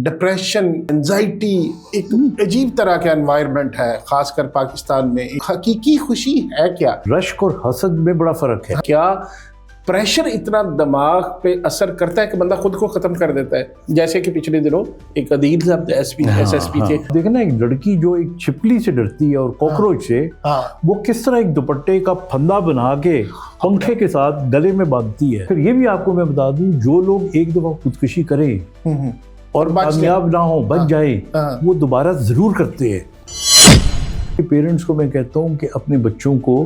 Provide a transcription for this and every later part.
Depression, anxiety, ایک عجیب طرح کا انوائرمنٹ ہے خاص کر پاکستان میں. حقیقی خوشی ہے کیا؟ رشک اور حسد میں بڑا فرق ہے. کیا پریشر اتنا دماغ پہ اثر کرتا ہے کہ بندہ خود کو ختم کر دیتا ہے؟ جیسے کہ پچھلے دنوں ایک عدیل صاحب ایس ایس پی تھے. دیکھیں نا، ایک لڑکی جو ایک چھپلی سے ڈرتی ہے اور کاکروچ سے، وہ کس طرح ایک دوپٹے کا پھندا بنا کے پنکھے کے ساتھ گلے میں باندھتی ہے. پھر یہ بھی آپ کو میں بتا دوں، جو لوگ ایک دفعہ خودکشی کریں اور کامیاب نہ ہوں، بچ جائیں، وہ دوبارہ ضرور کرتے ہیں. پیرنٹس کو میں کہتا ہوں کہ اپنے بچوں کو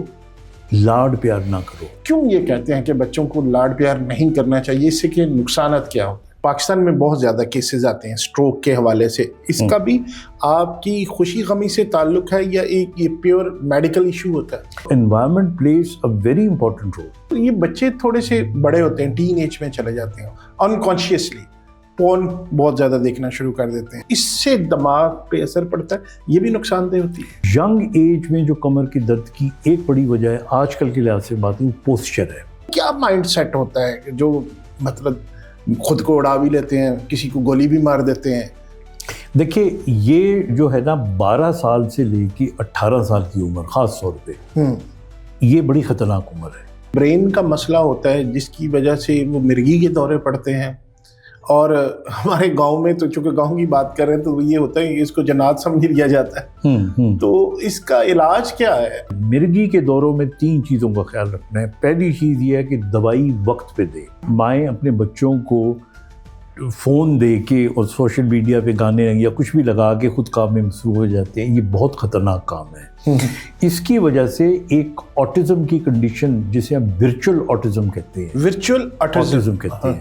لاڈ پیار نہ کرو. کیوں یہ کہتے ہیں کہ بچوں کو لاڈ پیار نہیں کرنا چاہیے؟ اس سے کہ نقصانات کیا ہوتے ہیں؟ پاکستان میں بہت زیادہ کیسز آتے ہیں سٹروک کے حوالے سے. اس کا بھی آپ کی خوشی غمی سے تعلق ہے یا ایک یہ پیور میڈیکل ایشو ہوتا ہے؟ Environment plays a very important role. یہ بچے تھوڑے سے بڑے ہوتے ہیں، ٹین ایج میں چلے جاتے ہیں، انکانشیسلی پورن بہت زیادہ دیکھنا شروع کر دیتے ہیں. اس سے دماغ پہ اثر پڑتا ہے، یہ بھی نقصان دہ ہوتی ہے. ینگ ایج میں جو کمر کی درد کی ایک بڑی وجہ ہے، آج کل کے لحاظ سے بات ہے، پوسچر ہے. کیا مائنڈ سیٹ ہوتا ہے جو مطلب خود کو اڑا بھی لیتے ہیں، کسی کو گولی بھی مار دیتے ہیں؟ دیکھیں، یہ جو ہے نا 12 سال سے لے کے 18 سال کی عمر، خاص طور پہ یہ بڑی خطرناک عمر ہے. برین کا مسئلہ ہوتا ہے جس کی وجہ سے وہ مرگی کے دورے پڑتے ہیں. اور ہمارے گاؤں میں تو چونکہ گاؤں کی بات کر رہے ہیں تو یہ ہوتا ہے کہ اس کو جنات سمجھ لیا جاتا ہے. تو اس کا علاج کیا ہے؟ مرگی کے دوروں میں 3 چیزوں کا خیال رکھنا ہے. پہلی چیز یہ ہے کہ دوائی وقت پہ دے. مائیں اپنے بچوں کو فون دے کے اور سوشل میڈیا پہ گانے یا کچھ بھی لگا کے خود کام میں مصروف ہو جاتے ہیں. یہ بہت خطرناک کام ہے. اس کی وجہ سے ایک آٹزم کی کنڈیشن جسے ہم ورچوئل آٹزم کہتے ہیں، ورچوئل آٹزم کہتے ہیں،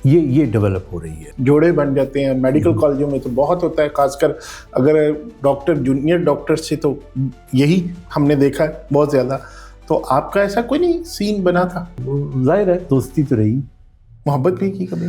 یہ ڈیولپ ہو رہی ہے. جوڑے بن جاتے ہیں. میڈیکل کالجوں میں تو بہت ہوتا ہے، خاص کر اگر ڈاکٹر جونیئر ڈاکٹر سے تو یہی ہم نے دیکھا ہے بہت زیادہ. تو آپ کا ایسا کوئی نہیں سین بنا تھا؟ ظاہر ہے دوستی تو رہی، محبت بھی کی کبھی؟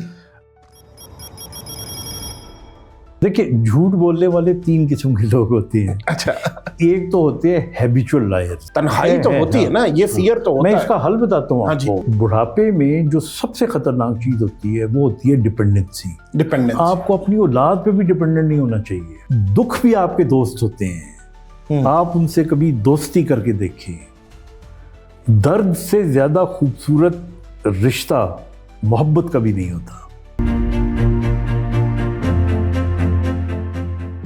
دیکھیں، جھوٹ بولنے والے 3 قسم کے لوگ ہوتے ہیں. اچھا. ایک تو ہوتے ہیں ہیبیچول لائر. تنہائی تو ہوتی ہے نا، یہ فیئر تو ہوتا ہے. میں اس کا حل بتاتا ہوں آپ کو. بڑھاپے میں جو سب سے خطرناک چیز ہوتی ہے وہ ہوتی ہے ڈیپینڈنسی. آپ کو اپنی اولاد پہ بھی ڈیپینڈنٹ نہیں ہونا چاہیے. دکھ بھی آپ کے دوست ہوتے ہیں، آپ ان سے کبھی دوستی کر کے دیکھیں. درد سے زیادہ خوبصورت رشتہ محبت کا بھی نہیں ہوتا.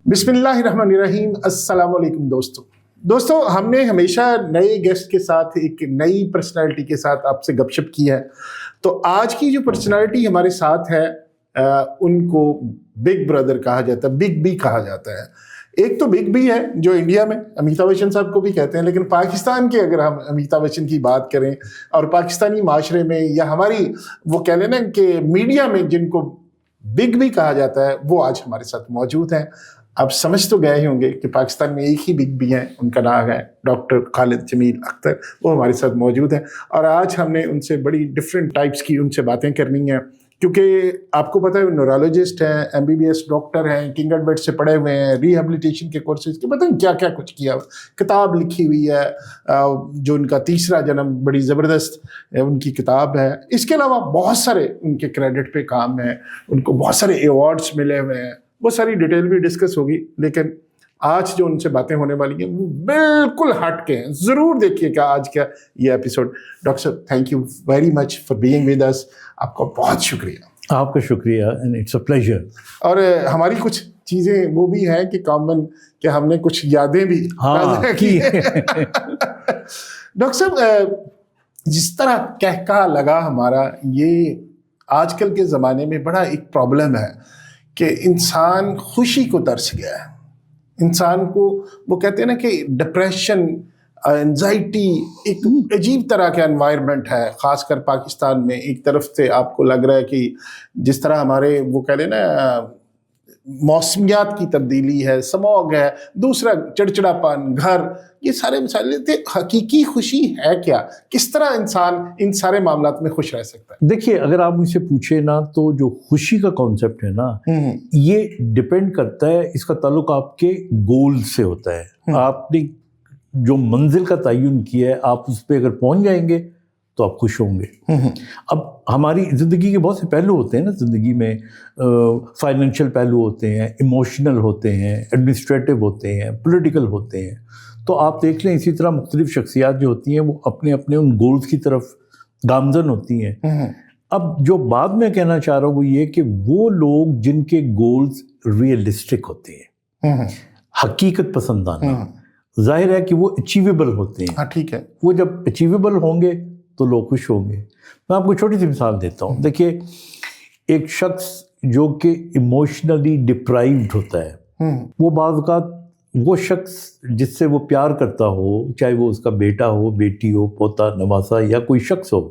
بسم اللہ الرحمن الرحیم. السلام علیکم دوستو، ہم نے ہمیشہ نئے گیسٹ کے ساتھ ایک نئی پرسنالٹی کے ساتھ آپ سے گپ شپ کی ہے. تو آج کی جو پرسنالٹی ہمارے ساتھ ہے ان کو بگ بردر کہا جاتا ہے، بگ بی کہا جاتا ہے. ایک تو بگ بی ہے جو انڈیا میں امیتابھ بچن صاحب کو بھی کہتے ہیں، لیکن پاکستان کے اگر ہم امیتابھ بچن کی بات کریں اور پاکستانی معاشرے میں یا ہماری وہ کہہ لیں نا کہ میڈیا میں جن کو بگ بی کہا جاتا ہے، وہ آج ہمارے ساتھ موجود ہیں. آپ سمجھ تو گئے ہی ہوں گے کہ پاکستان میں ایک ہی بگ بی ہیں، ان کا نام ہے ڈاکٹر خالد جمیل اختر. وہ ہمارے ساتھ موجود ہیں اور آج ہم نے ان سے بڑی ڈفرینٹ ٹائپس کی ان سے باتیں کرنی ہیں، کیونکہ آپ کو پتہ ہے وہ نیورولوجسٹ ہیں، MBBS ڈاکٹر ہیں، کنگ ایڈورڈ سے پڑھے ہوئے ہیں، ریہیبلیٹیشن کے کورسز کے پتہ نہیں کیا کیا کچھ کیا. کتاب لکھی ہوئی ہے جو ان کا تیسرا جنم، بڑی زبردست ان کی کتاب ہے. اس کے علاوہ بہت سارے ان کے کریڈٹ پہ کام ہیں، ان کو بہت سارے ایوارڈس ملے ہوئے ہیں. وہ ساری ڈیٹیل بھی ڈسکس ہوگی، لیکن آج جو ان سے باتیں ہونے والی ہیں وہ بالکل ہٹ کے ہیں. ضرور دیکھیے گا آج کا یہ ایپیسوڈ. ڈاکٹر صاحب، thank you very much for being with us. آپ کا بہت شکریہ. آپ کا شکریہ، اینڈ اٹس اے پلیجر. اور ہماری کچھ چیزیں وہ بھی ہیں کہ کامن، کہ ہم نے کچھ یادیں بھی کی. ڈاکٹر صاحب، جس طرح کہکا لگا ہمارا، یہ آج کل کے زمانے میں بڑا ایک پرابلم ہے کہ انسان خوشی کو ترس گیا ہے. انسان کو وہ کہتے ہیں نا کہ ڈپریشن، انزائٹی، ایک عجیب طرح کا انوائرمنٹ ہے خاص کر پاکستان میں. ایک طرف سے آپ کو لگ رہا ہے کہ جس طرح ہمارے وہ کہہ لیں نا موسمیات کی تبدیلی ہے، سموگ ہے، دوسرا چڑچڑاپن، گھر، یہ سارے مسائل تھے. حقیقی خوشی ہے کیا؟ کس طرح انسان ان سارے معاملات میں خوش رہ سکتا ہے؟ دیکھیے، اگر آپ مجھ سے پوچھیں نا تو جو خوشی کا کانسیپٹ ہے نا، یہ ڈپینڈ کرتا ہے، اس کا تعلق آپ کے گول سے ہوتا ہے. آپ نے جو منزل کا تعین کیا ہے، آپ اس پہ اگر پہنچ جائیں گے تو آپ خوش ہوں گے. اب ہماری زندگی کے بہت سے پہلو ہوتے ہیں نا زندگی میں. فائنینشیل پہلو ہوتے ہیں, ایموشنل ہوتے ہیں, ایڈمنسٹریٹو ہوتے ہیں, پولیٹیکل ہوتے ہیں. تو آپ دیکھ لیں اسی طرح مختلف شخصیات جو ہوتی ہیں وہ اپنے اپنے ان گولز کی طرف گامزن ہوتی ہیں. اب جو بات میں کہنا چاہ رہا ہوں وہ یہ کہ وہ لوگ جن کے گولز ریئلسٹک ہوتے ہیں, حقیقت پسندانہ, ظاہر ہے کہ وہ اچیویبل ہوتے ہیں. ٹھیک ہے. وہ جب اچیویبل ہوں گے تو لوگ خوش ہوں گے. میں آپ کو چھوٹی سی مثال دیتا ہوں. دیکھیے ایک شخص جو کہ ایموشنلی ڈپرائیوڈ ہوتا ہے, وہ بعض اوقات وہ شخص جس سے وہ پیار کرتا ہو, چاہے وہ اس کا بیٹا ہو, بیٹی ہو, پوتا, نواسا یا کوئی شخص ہو,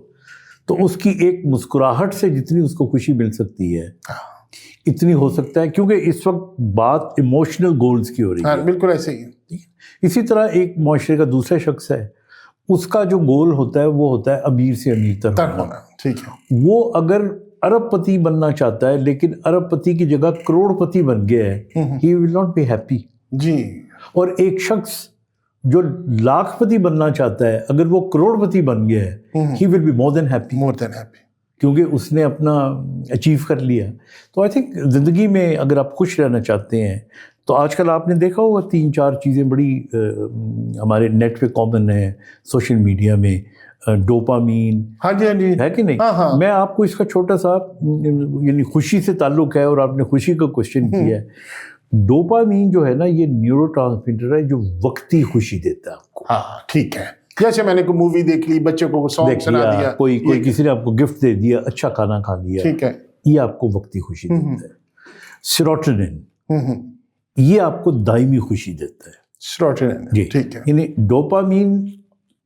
تو اس کی ایک مسکراہٹ سے جتنی اس کو خوشی مل سکتی ہے اتنی ہو سکتا ہے, کیونکہ اس وقت بات ایموشنل گولز کی ہو رہی ہے. بالکل ایسے ہی. اسی طرح ایک معاشرے کا دوسرا شخص ہے, اس کا جو گول ہوتا ہے وہ ہوتا ہے امیر سے امیر تر ہونا. ٹھیک ہے. وہ اگر ارب پتی بننا چاہتا ہے لیکن ارب پتی کی جگہ کروڑ پتی بن گیا ہے, ہی ول ناٹ بی ہیپی. جی. اور ایک شخص جو لاکھ پتی بننا چاہتا ہے اگر وہ کروڑ پتی بن گیا ہے, ہی will be more than happy. کیونکہ اس نے اپنا اچیو کر لیا. تو آئی تھنک زندگی میں اگر آپ خوش رہنا چاہتے ہیں تو آج کل آپ نے دیکھا ہوگا 3-4 چیزیں بڑی ہمارے نیٹ پہ کامن ہیں سوشل میڈیا میں. ڈوپامین. ہاں جی, ہاں جی, ہے کہ نہیں. میں آپ کو اس کا چھوٹا سا یعنی خوشی سے تعلق ہے اور آپ نے خوشی کا کوشچن کیا ہے. ڈوپامین جو ہے نا یہ نیورو ٹرانسمیٹر ہے جو وقتی خوشی دیتا ہے آپ کو. ہاں ٹھیک ہے. جیسے میں نے کوئی مووی دیکھ لی, بچوں کو سانگ سنا دیا, کوئی کسی نے آپ کو گفٹ دے دیا, اچھا کھانا کھا لیا, ٹھیک ہے, یہ آپ کو وقتی خوشی دیتا ہے. سیروٹونن یہ آپ کو دائمی خوشی دیتا ہے. سیروٹونن, جی ٹھیک ہے. یعنی ڈوپامین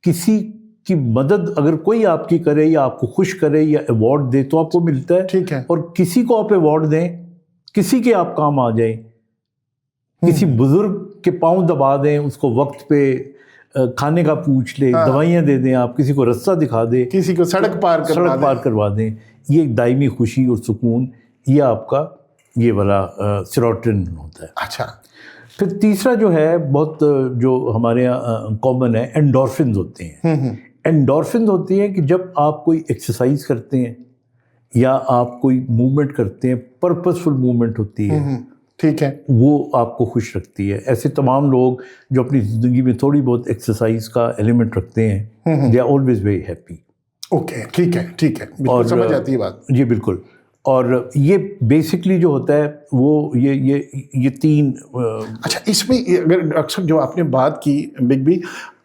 کسی کی مدد اگر کوئی آپ کی کرے یا آپ کو خوش کرے یا ایوارڈ دے تو آپ کو ملتا ہے. ٹھیک ہے. اور کسی کو آپ ایوارڈ دیں, کسی کے آپ کام آ جائیں, کسی بزرگ کے پاؤں دبا دیں, اس کو وقت پہ کھانے کا پوچھ لے, دوائیاں دے دیں, آپ کسی کو رستہ دکھا دیں, کسی کو سڑک پار کروا دیں, یہ ایک دائمی خوشی اور سکون یہ آپ کا یہ والا سیروٹونن ہوتا ہے. اچھا. پھر تیسرا جو ہے بہت جو ہمارے یہاں کامن ہے, انڈورفنز ہوتے ہیں. انڈورفنز ہوتے ہیں کہ جب آپ کوئی ایکسرسائز کرتے ہیں یا آپ کوئی موومنٹ کرتے ہیں, پرپسفل موومنٹ ہوتی ہے, ٹھیک ہے, وہ آپ کو خوش رکھتی ہے. ایسے تمام لوگ جو اپنی زندگی میں تھوڑی بہت ایکسرسائز کا ایلیمنٹ رکھتے ہیں, they are always very happy. Okay, ٹھیک ہے, ٹھیک ہے, بالکل سمجھ آتی ہے بات. جی بالکل. اور یہ بیسکلی جو ہوتا ہے وہ یہ 3. اچھا, اس میں اگر اکثر جو آپ نے بات کی بگ بی,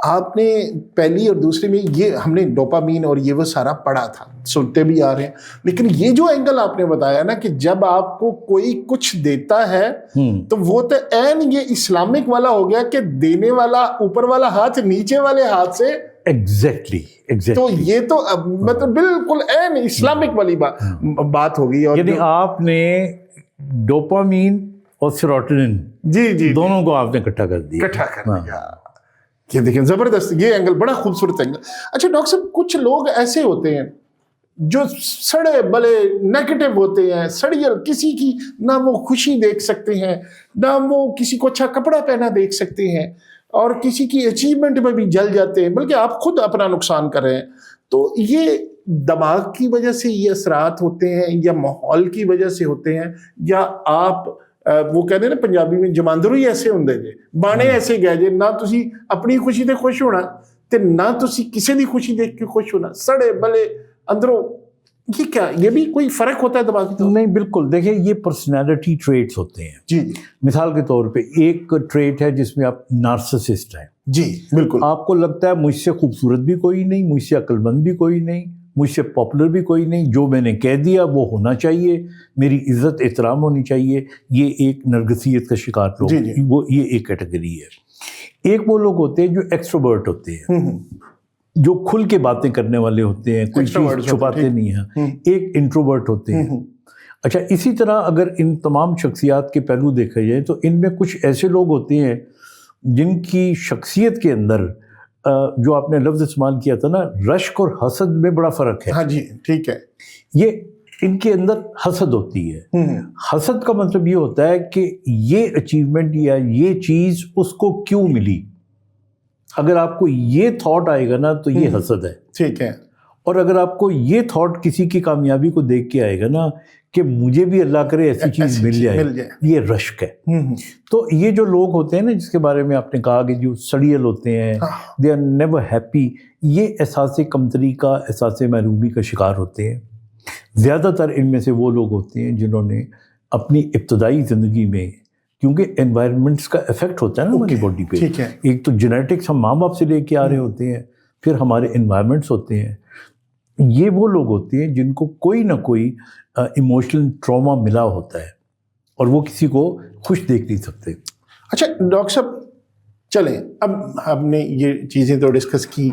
آپ نے پہلی اور دوسری میں یہ ہم نے ڈوپامین اور یہ وہ سارا پڑھا تھا, سنتے بھی آ رہے ہیں, لیکن یہ جو اینگل آپ نے بتایا نا کہ جب آپ کو کوئی کچھ دیتا ہے تو وہ تو این یہ اسلامک والا ہو گیا کہ دینے والا اوپر والا ہاتھ نیچے والے ہاتھ سے. ایگزیکٹلی. تو یہ تو مطلب بالکل این اسلامک والی بات ہوگی. اور یعنی آپ نے ڈوپامین اور سیروٹونن جی دونوں کو آپ نے اکٹھا کر دیا. یہ دیکھیں زبردست, یہ اینگل بڑا خوبصورت اینگل. اچھا ڈاکٹر صاحب, کچھ لوگ ایسے ہوتے ہیں جو سڑے بلے نیگیٹو ہوتے ہیں, سڑیل, کسی کی نہ وہ خوشی دیکھ سکتے ہیں, نہ وہ کسی کو اچھا کپڑا پہنا دیکھ سکتے ہیں, اور کسی کی اچیومنٹ میں بھی جل جاتے ہیں, بلکہ آپ خود اپنا نقصان کر رہے ہیں. تو یہ دماغ کی وجہ سے یہ اثرات ہوتے ہیں یا ماحول کی وجہ سے ہوتے ہیں, یا آپ وہ کہتے ہیں نا پنجابی میں جماندرو ہی ایسے ہوندے جے, بانے ایسے گئے جے, نہ تسی اپنی خوشی تے خوش ہونا تے نہ تسی کسی دی خوشی دیکھ کے خوش ہونا, سڑے بلے اندروں. یہ کیا, یہ بھی کوئی فرق ہوتا ہے دماغی طور؟ نہیں بالکل. دیکھیں یہ پرسنالٹی ٹریٹس ہوتے ہیں. جی. مثال کے طور پہ ایک ٹریٹ ہے جس میں آپ نارسسسٹ ہیں. جی بالکل. آپ کو لگتا ہے مجھ سے خوبصورت بھی کوئی نہیں, مجھ سے عقل مند بھی کوئی نہیں, مجھ سے پاپولر بھی کوئی نہیں, جو میں نے کہہ دیا وہ ہونا چاہیے, میری عزت احترام ہونی چاہیے. یہ ایک نرگسیت کا شکار لوگ, وہ یہ ایک کیٹیگری ہے. ایک وہ لوگ ہوتے ہیں جو ایکسٹروورٹ ہوتے ہیں, جو کھل کے باتیں کرنے والے ہوتے ہیں, کوئی چیز چھپاتے نہیں ہیں. ایک انٹروورٹ ہوتے ہیں. اچھا, اسی طرح اگر ان تمام شخصیات کے پہلو دیکھے جائیں تو ان میں کچھ ایسے لوگ ہوتے ہیں جن کی شخصیت کے اندر جو آپ نے لفظ استعمال کیا تھا نا, رشک اور حسد میں بڑا فرق ہے. ہاں جی ٹھیک ہے. یہ ان کے اندر حسد ہوتی ہے. حسد کا مطلب یہ ہوتا ہے کہ یہ اچیومنٹ یا یہ چیز اس کو کیوں ملی. اگر آپ کو یہ تھاٹ آئے گا نا تو یہ حسد ہے. ٹھیک ہے. اور اگر آپ کو یہ تھاٹ کسی کی کامیابی کو دیکھ کے آئے گا نا کہ مجھے بھی اللہ کرے ایسی چیز مل جائے، یہ رشک ہے۔ تو یہ جو لوگ ہوتے ہیں نا جس کے بارے میں آپ نے کہا کہ جو سڑیل ہوتے ہیں، دے آر نیور ہیپی، یہ احساس کمتری کا، احساس محرومی کا شکار ہوتے ہیں۔ زیادہ تر ان میں سے وہ لوگ ہوتے ہیں جنہوں نے اپنی ابتدائی زندگی میں، کیونکہ انوائرمنٹس کا افیکٹ ہوتا ہے نا ہماری باڈی پہ، ایک تو جینیٹکس ہم ماں باپ سے لے کے آ رہے ہوتے ہیں، پھر ہمارے انوائرمنٹس ہوتے ہیں۔ یہ وہ لوگ ہوتے ہیں جن کو کوئی نہ کوئی ایموشنل ٹراما ملا ہوتا ہے اور وہ کسی کو خوش دیکھ نہیں سکتے۔ اچھا ڈاکٹر صاحب چلیں، اب ہم نے یہ چیزیں تو ڈسکس کی،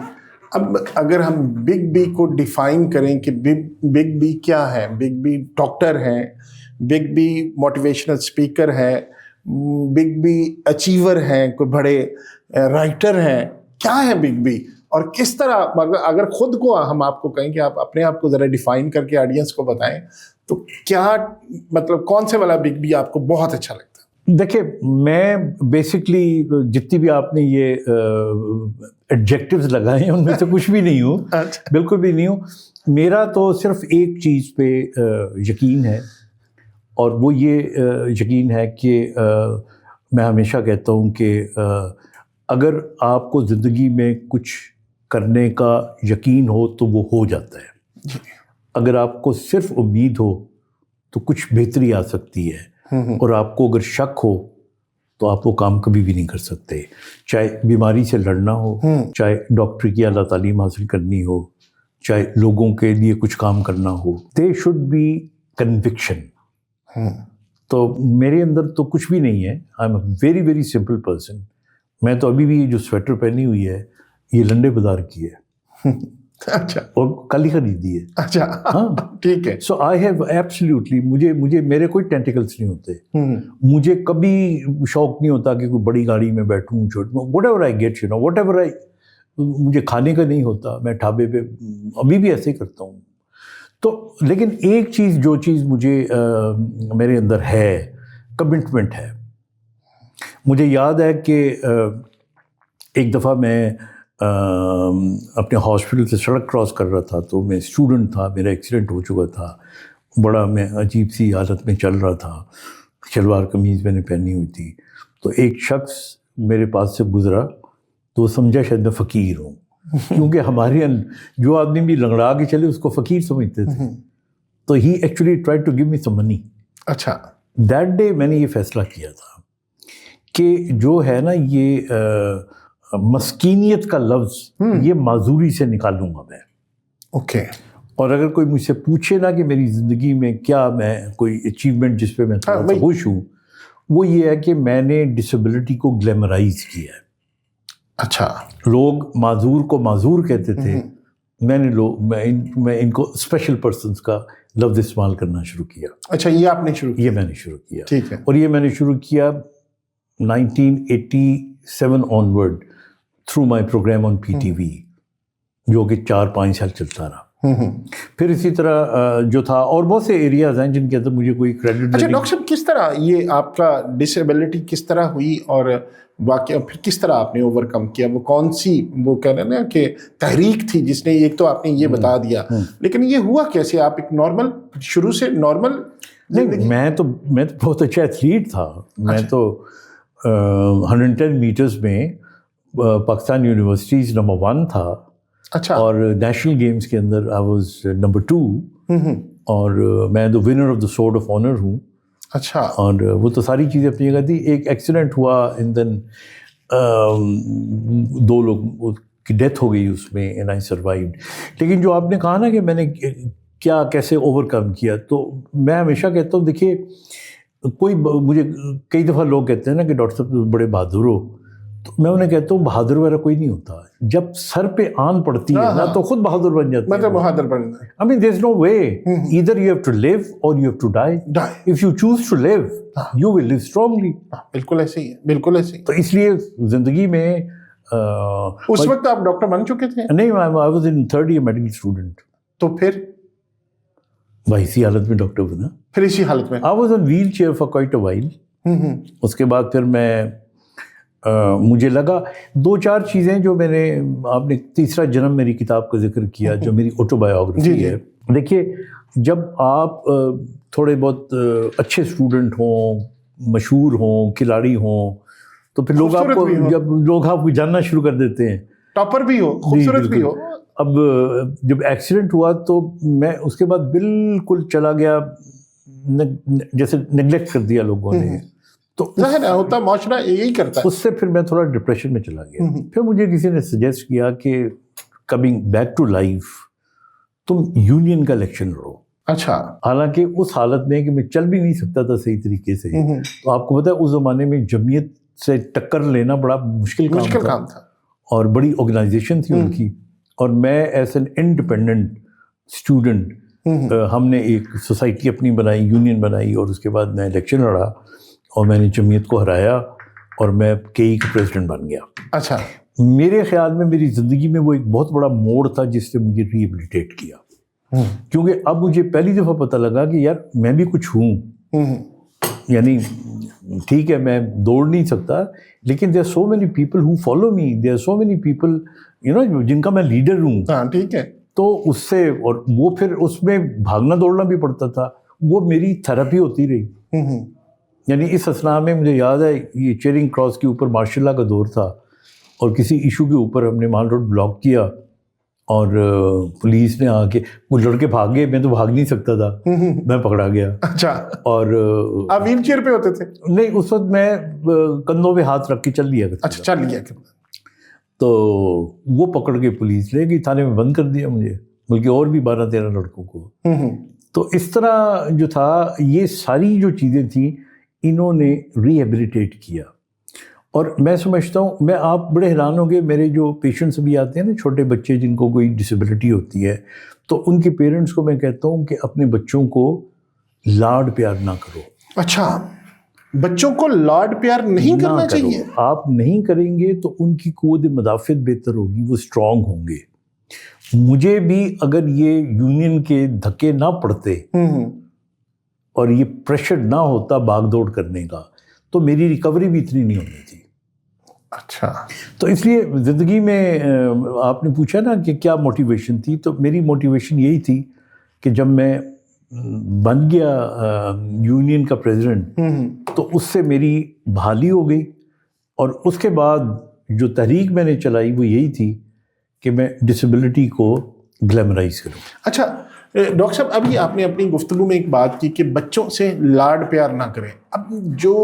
اب اگر ہم بگ بی کو ڈیفائن کریں کہ بگ بی کیا ہے؟ بگ بی ڈاکٹر ہیں، بگ بی موٹیویشنل اسپیکر ہے، بگ بی اچیور ہیں، کوئی بڑے رائٹر ہیں، کیا ہے بگ بی؟ اور کس طرح اگر خود کو ہم آپ کو کہیں کہ آپ اپنے آپ کو ذرا ڈیفائن کر کے آڈینس کو بتائیں تو کیا مطلب کون سے والا بگ بی آپ کو بہت اچھا لگتا ہے؟ دیکھیں میں بیسکلی جتنی بھی آپ نے یہ ایڈجیکٹیوز لگائے ہیں ان میں سے کچھ بھی نہیں ہوں، بالکل بھی نہیں ہوں۔ میرا تو صرف ایک چیز پہ یقین ہے، اور وہ یہ یقین ہے کہ میں ہمیشہ کہتا ہوں کہ اگر آپ کو زندگی میں کچھ کرنے کا یقین ہو تو وہ ہو جاتا ہے۔ اگر آپ کو صرف امید ہو تو کچھ بہتری آ سکتی ہے، اور آپ کو اگر شک ہو تو آپ وہ کام کبھی بھی نہیں کر سکتے، چاہے بیماری سے لڑنا ہو، چاہے ڈاکٹر کی اعلیٰ تعلیم حاصل کرنی ہو، چاہے لوگوں کے لیے کچھ کام کرنا ہو۔ They should be conviction. تو میرے اندر تو کچھ بھی نہیں ہے، I am a very very simple person. میں تو ابھی بھی جو سویٹر پہنی ہوئی ہے یہ لنڈے بازار کی ہے، اچھا، اور کل ہی خریدی ہے۔ اچھا ہاں ٹھیک ہے۔ سو آئی ہیو ایبسلیوٹلی، مجھے میرے کوئی ٹینٹیکلس نہیں ہوتے، مجھے کبھی شوق نہیں ہوتا کہ کوئی بڑی گاڑی میں بیٹھوں، whatever I get, you know whatever I, مجھے کھانے کا نہیں ہوتا، میں ڈھابے پہ ابھی بھی ایسے ہی کرتا ہوں۔ تو لیکن ایک چیز، جو چیز مجھے میرے اندر ہے، کمٹمنٹ ہے۔ مجھے یاد ہے کہ ایک دفعہ میں اپنے ہاسپٹل سے سڑک کراس کر رہا تھا، تو میں اسٹوڈنٹ تھا، میرا ایکسیڈنٹ ہو چکا تھا، بڑا میں عجیب سی حالت میں چل رہا تھا، شلوار قمیض میں نے پہنی ہوئی تھی۔ تو ایک شخص میرے پاس سے گزرا تو وہ سمجھا شاید میں فقیر ہوں، کیونکہ ہمارے جو آدمی بھی لنگڑا کے چلے اس کو فقیر سمجھتے تھے۔ تو ہی ایکچولی ٹرائی ٹو گیو می سم منی۔ اچھا، دیٹ ڈے میں نے یہ فیصلہ کیا تھا کہ جو ہے نا یہ مسکینیت کا لفظ یہ معذوری سے نکالوں گا میں۔ اوکے۔ اور اگر کوئی مجھ سے پوچھے نا کہ میری زندگی میں کیا میں کوئی اچیومنٹ جس پہ میں تھوڑا سا خوش ہوں، وہ یہ ہے کہ میں نے ڈسیبلٹی کو گلیمرائز کیا ہے۔ اچھا، لوگ معذور کو معذور کہتے تھے، میں ان کو اسپیشل پرسنس کا لفظ استعمال کرنا شروع کیا۔ اچھا، یہ آپ نے شروع کیا؟ یہ میں نے شروع کیا، ٹھیک ہے۔ اور یہ میں نے شروع کیا 1987 onward through my programme on P T V, جو کہ 4-5 سال چلتا رہا۔ پھر اسی طرح جو تھا اور بہت سے ایریاز ہیں جن کے اندر مجھے کوئی کریڈٹ۔ اچھا ڈاکٹر صاحب، کس طرح یہ آپ کا ڈسیبلٹی کس طرح ہوئی، اور واقعہ پھر کس طرح آپ نے اوور کم کیا؟ وہ کون سی، وہ کہہ رہے ہیں نا کہ تحریک تھی جس نے، ایک تو آپ نے یہ بتا دیا، لیکن یہ ہوا کیسے؟ آپ ایک نارمل، شروع سے نارمل؟ نہیں، میں تو بہت اچھا ایتھلیٹ تھا۔ میں تو 110 میٹرز میں پاکستان یونیورسٹیز نمبر 1 تھا۔ اچھا۔ اور نیشنل گیمز کے اندر آئی واز نمبر 2، اور میں the winner of the sword of honour ہوں۔ اچھا۔ اور وہ تو ساری چیزیں اپنی جگہ تھی۔ ایک ایکسیڈنٹ ہوا، اینڈ دین 2 لوگ کی ڈیتھ ہو گئی اس میں، اینڈ آئی سروائیوڈ۔ لیکن جو آپ نے کہا نا کہ میں نے کیا کیسے اوور کم کیا، تو میں ہمیشہ کہتا ہوں، دیکھیے کوئی مجھے کئی دفعہ لوگ کہتے ہیں نا کہ ڈاکٹر صاحب بڑے بہادر ہو، تو میں انہیں کہتا ہوں بہادر وغیرہ کوئی نہیں ہوتا، جب سر پہ آن پڑتی ہے نا تو خود بہادر بن جاتے ہیں۔ مطلب بہادر بننا ہے۔ I mean there's no way, either you have to live or you have to die. If you choose to live, you will live strongly. بالکل ایسے ہی ہے، بالکل ایسے ہی۔ تو اس لیے زندگی میں اس وقت آپ ڈاکٹر بن چکے تھے؟ نہیں، I was in 3rd year medical student. تو پھر بھائی اسی حالت میں ڈاکٹر بنا، پھر اسی حالت میں I was on wheel chair for quite a while. اس کے بعد پھر میں مجھے لگا 2-4 چیزیں جو میں نے، آپ نے تیسرا جنم میری کتاب کا ذکر کیا جو میری آٹو بایوگرافی ہے. دیکھیے جب آپ تھوڑے بہت اچھے اسٹوڈنٹ ہوں، مشہور ہوں، کھلاڑی ہوں، تو پھر لوگ آپ کو، جب لوگ آپ کو جاننا شروع کر دیتے ہیں، ٹاپر بھی ہو، خوبصورت بھی ہو. اب جب ایکسیڈنٹ ہوا تو میں اس کے بعد بالکل چلا گیا، جیسے نگلیکٹ کر دیا لوگوں نے. تو ظاہر ہے ہوتا معاشرہ یہی کرتا ہے. اس سے پھر میں تھوڑا ڈپریشن میں چلا گیا. پھر مجھے کسی نے سجیسٹ کیا کہ کمنگ بیک ٹو لائف تم یونین کا الیکشن لڑو. اچھا. حالانکہ اس حالت میں کہ میں چل بھی نہیں سکتا تھا صحیح طریقے سے. تو آپ کو پتہ ہے اس زمانے میں جمعیت سے ٹکر لینا بڑا مشکل کام تھا، اور بڑی آرگنائزیشن تھی ان کی. اور میں ایز این انڈیپینڈنٹ اسٹوڈنٹ، ہم نے ایک سوسائٹی اپنی بنائی، یونین بنائی، اور اس کے بعد میں الیکشن لڑا اور میں نے جمعیت کو ہرایا اور میں KE کا پریزیڈنٹ بن گیا. اچھا. میرے خیال میں میری زندگی میں وہ ایک بہت بڑا موڑ تھا جس نے مجھے ریہیبلیٹیٹ کیا. کیونکہ اب مجھے پہلی دفعہ پتہ لگا کہ یار میں بھی کچھ ہوں. یعنی ٹھیک ہے میں دوڑ نہیں سکتا، لیکن there are so many people who follow me, there are so many people جن کا میں لیڈر ہوں. ہاں ٹھیک ہے. تو اس سے، اور وہ پھر اس میں بھاگنا دوڑنا بھی پڑتا تھا، وہ میری تھراپی ہوتی رہی. یعنی اس اثناء میں مجھے یاد ہے یہ چیرنگ کراس کے اوپر مارشل لا کا دور تھا، اور کسی ایشو کے اوپر ہم نے مال روڈ بلاک کیا، اور پولیس نے آ کے، وہ لڑکے بھاگ گئے، میں تو بھاگ نہیں سکتا تھا، میں پکڑا گیا. اچھا. اور آپ ویل چیئر پہ ہوتے تھے؟ نہیں، اس وقت میں کندھوں پہ ہاتھ رکھ کے چل لیا کرتا. اچھا چل لیا. تو وہ پکڑ کے پولیس لے گئی، تھانے میں بند کر دیا مجھے، بلکہ اور بھی 12-13 لڑکوں کو. تو اس طرح جو تھا، یہ ساری جو چیزیں تھیں انہوں نے ریہیبلیٹیٹ کیا. اور میں سمجھتا ہوں، میں آپ بڑے حیران ہوں گے، میرے جو پیشنٹس بھی آتے ہیں نا، چھوٹے بچے جن کو کوئی ڈسیبلٹی ہوتی ہے، تو ان کے پیرنٹس کو میں کہتا ہوں کہ اپنے بچوں کو لاڈ پیار نہ کرو. اچھا. بچوں کو لاڈ پیار نہیں کرنا چاہیے؟ آپ نہیں کریں گے تو ان کی قوت مدافعت بہتر ہوگی، وہ اسٹرانگ ہوں گے. مجھے بھی اگر یہ یونین کے دھکے نہ پڑتے اور یہ پریشر نہ ہوتا بھاگ دوڑ کرنے کا، تو میری ریکوری بھی اتنی نہیں ہونی تھی. اچھا. تو اس لیے زندگی میں آپ نے پوچھا نا کہ کیا موٹیویشن تھی، تو میری موٹیویشن یہی تھی کہ جب میں بن گیا یونین کا پریزیڈنٹ، تو اس سے میری بحالی ہو گئی. اور اس کے بعد جو تحریک میں نے چلائی وہ یہی تھی کہ میں ڈسیبلٹی کو گلیمرائز کروں. اچھا ڈاکٹر صاحب، ابھی آپ نے اپنی گفتگو میں ایک بات کی کہ بچوں سے لاڈ پیار نہ کریں. اب جو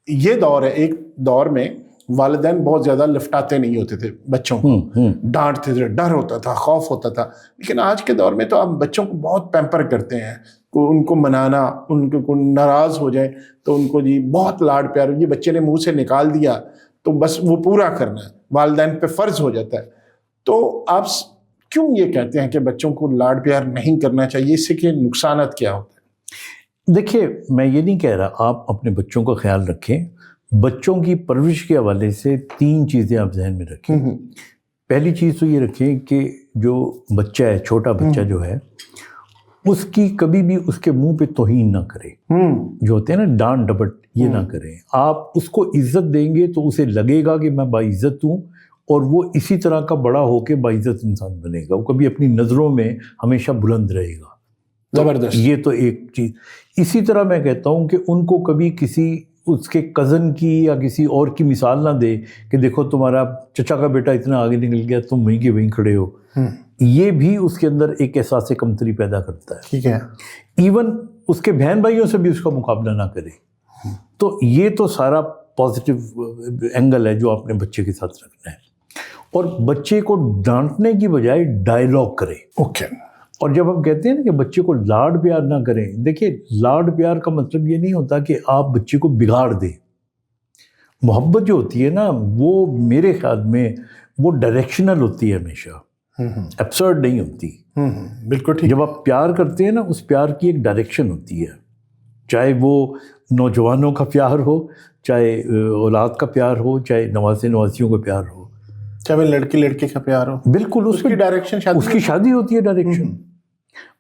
یہ دور ہے، ایک دور میں والدین بہت زیادہ لفٹاتے نہیں ہوتے تھے بچوں کو، ڈانٹتے تھے، ڈر ہوتا تھا، خوف ہوتا تھا. لیکن آج کے دور میں تو آپ بچوں کو بہت پیمپر کرتے ہیں، ان کو منانا، ان کو ناراض ہو جائیں تو ان کو جی بہت لاڈ پیار، یہ بچے نے منہ سے نکال دیا تو بس وہ پورا کرنا ہے، والدین پہ فرض ہو جاتا ہے. تو آپ کیوں یہ کہتے ہیں کہ بچوں کو لاڈ پیار نہیں کرنا چاہیے؟ اس سے کہ نقصانات کیا ہوتے ہیں؟ دیکھیے میں یہ نہیں کہہ رہا، آپ اپنے بچوں کا خیال رکھیں. بچوں کی پرورش کے حوالے سے 3 چیزیں آپ ذہن میں رکھیں. پہلی چیز تو یہ رکھیں کہ جو بچہ ہے، چھوٹا بچہ جو ہے، اس کی کبھی بھی اس کے منہ پہ توہین نہ کرے. جو ہوتے ہیں نا ڈانٹ ڈپٹ، یہ نہ کریں. آپ اس کو عزت دیں گے تو اسے لگے گا کہ میں باعزت ہوں، اور وہ اسی طرح کا بڑا ہو کے باعزت انسان بنے گا. وہ کبھی اپنی نظروں میں ہمیشہ بلند رہے گا. زبردست. یہ تو ایک چیز. اسی طرح میں کہتا ہوں کہ ان کو کبھی کسی اس کے کزن کی یا کسی اور کی مثال نہ دے کہ دیکھو تمہارا چچا کا بیٹا اتنا آگے نکل گیا، تم وہیں کے وہیں کھڑے ہو. یہ بھی اس کے اندر ایک احساس کمتری پیدا کرتا ہے. ٹھیک ہے. ایون اس کے بہن بھائیوں سے بھی اس کا مقابلہ نہ کرے. تو یہ تو سارا پازیٹیو اینگل ہے جو اپنے بچے کے ساتھ رکھنا ہے. اور بچے کو ڈانٹنے کی بجائے ڈائلاگ کرے. اوکے. اور جب ہم کہتے ہیں نا کہ بچے کو لاڈ پیار نہ کریں، دیکھیے لاڈ پیار کا مطلب یہ نہیں ہوتا کہ آپ بچے کو بگاڑ دیں. محبت جو ہوتی ہے نا، وہ میرے خیال میں وہ ڈائریکشنل ہوتی ہے، ہمیشہ ایبسرڈ نہیں ہوتی. بالکل ٹھیک. جب آپ پیار کرتے ہیں نا، اس پیار کی ایک ڈائریکشن ہوتی ہے، چاہے وہ نوجوانوں کا پیار ہو، چاہے اولاد کا پیار ہو، چاہے نواسے نواسیوں کا پیار ہو، چاہے لڑکی لڑکے کا پیار ہو. بالکل اس کی ڈائریکشن، اس کی شادی ہوتی ہے ڈائریکشن.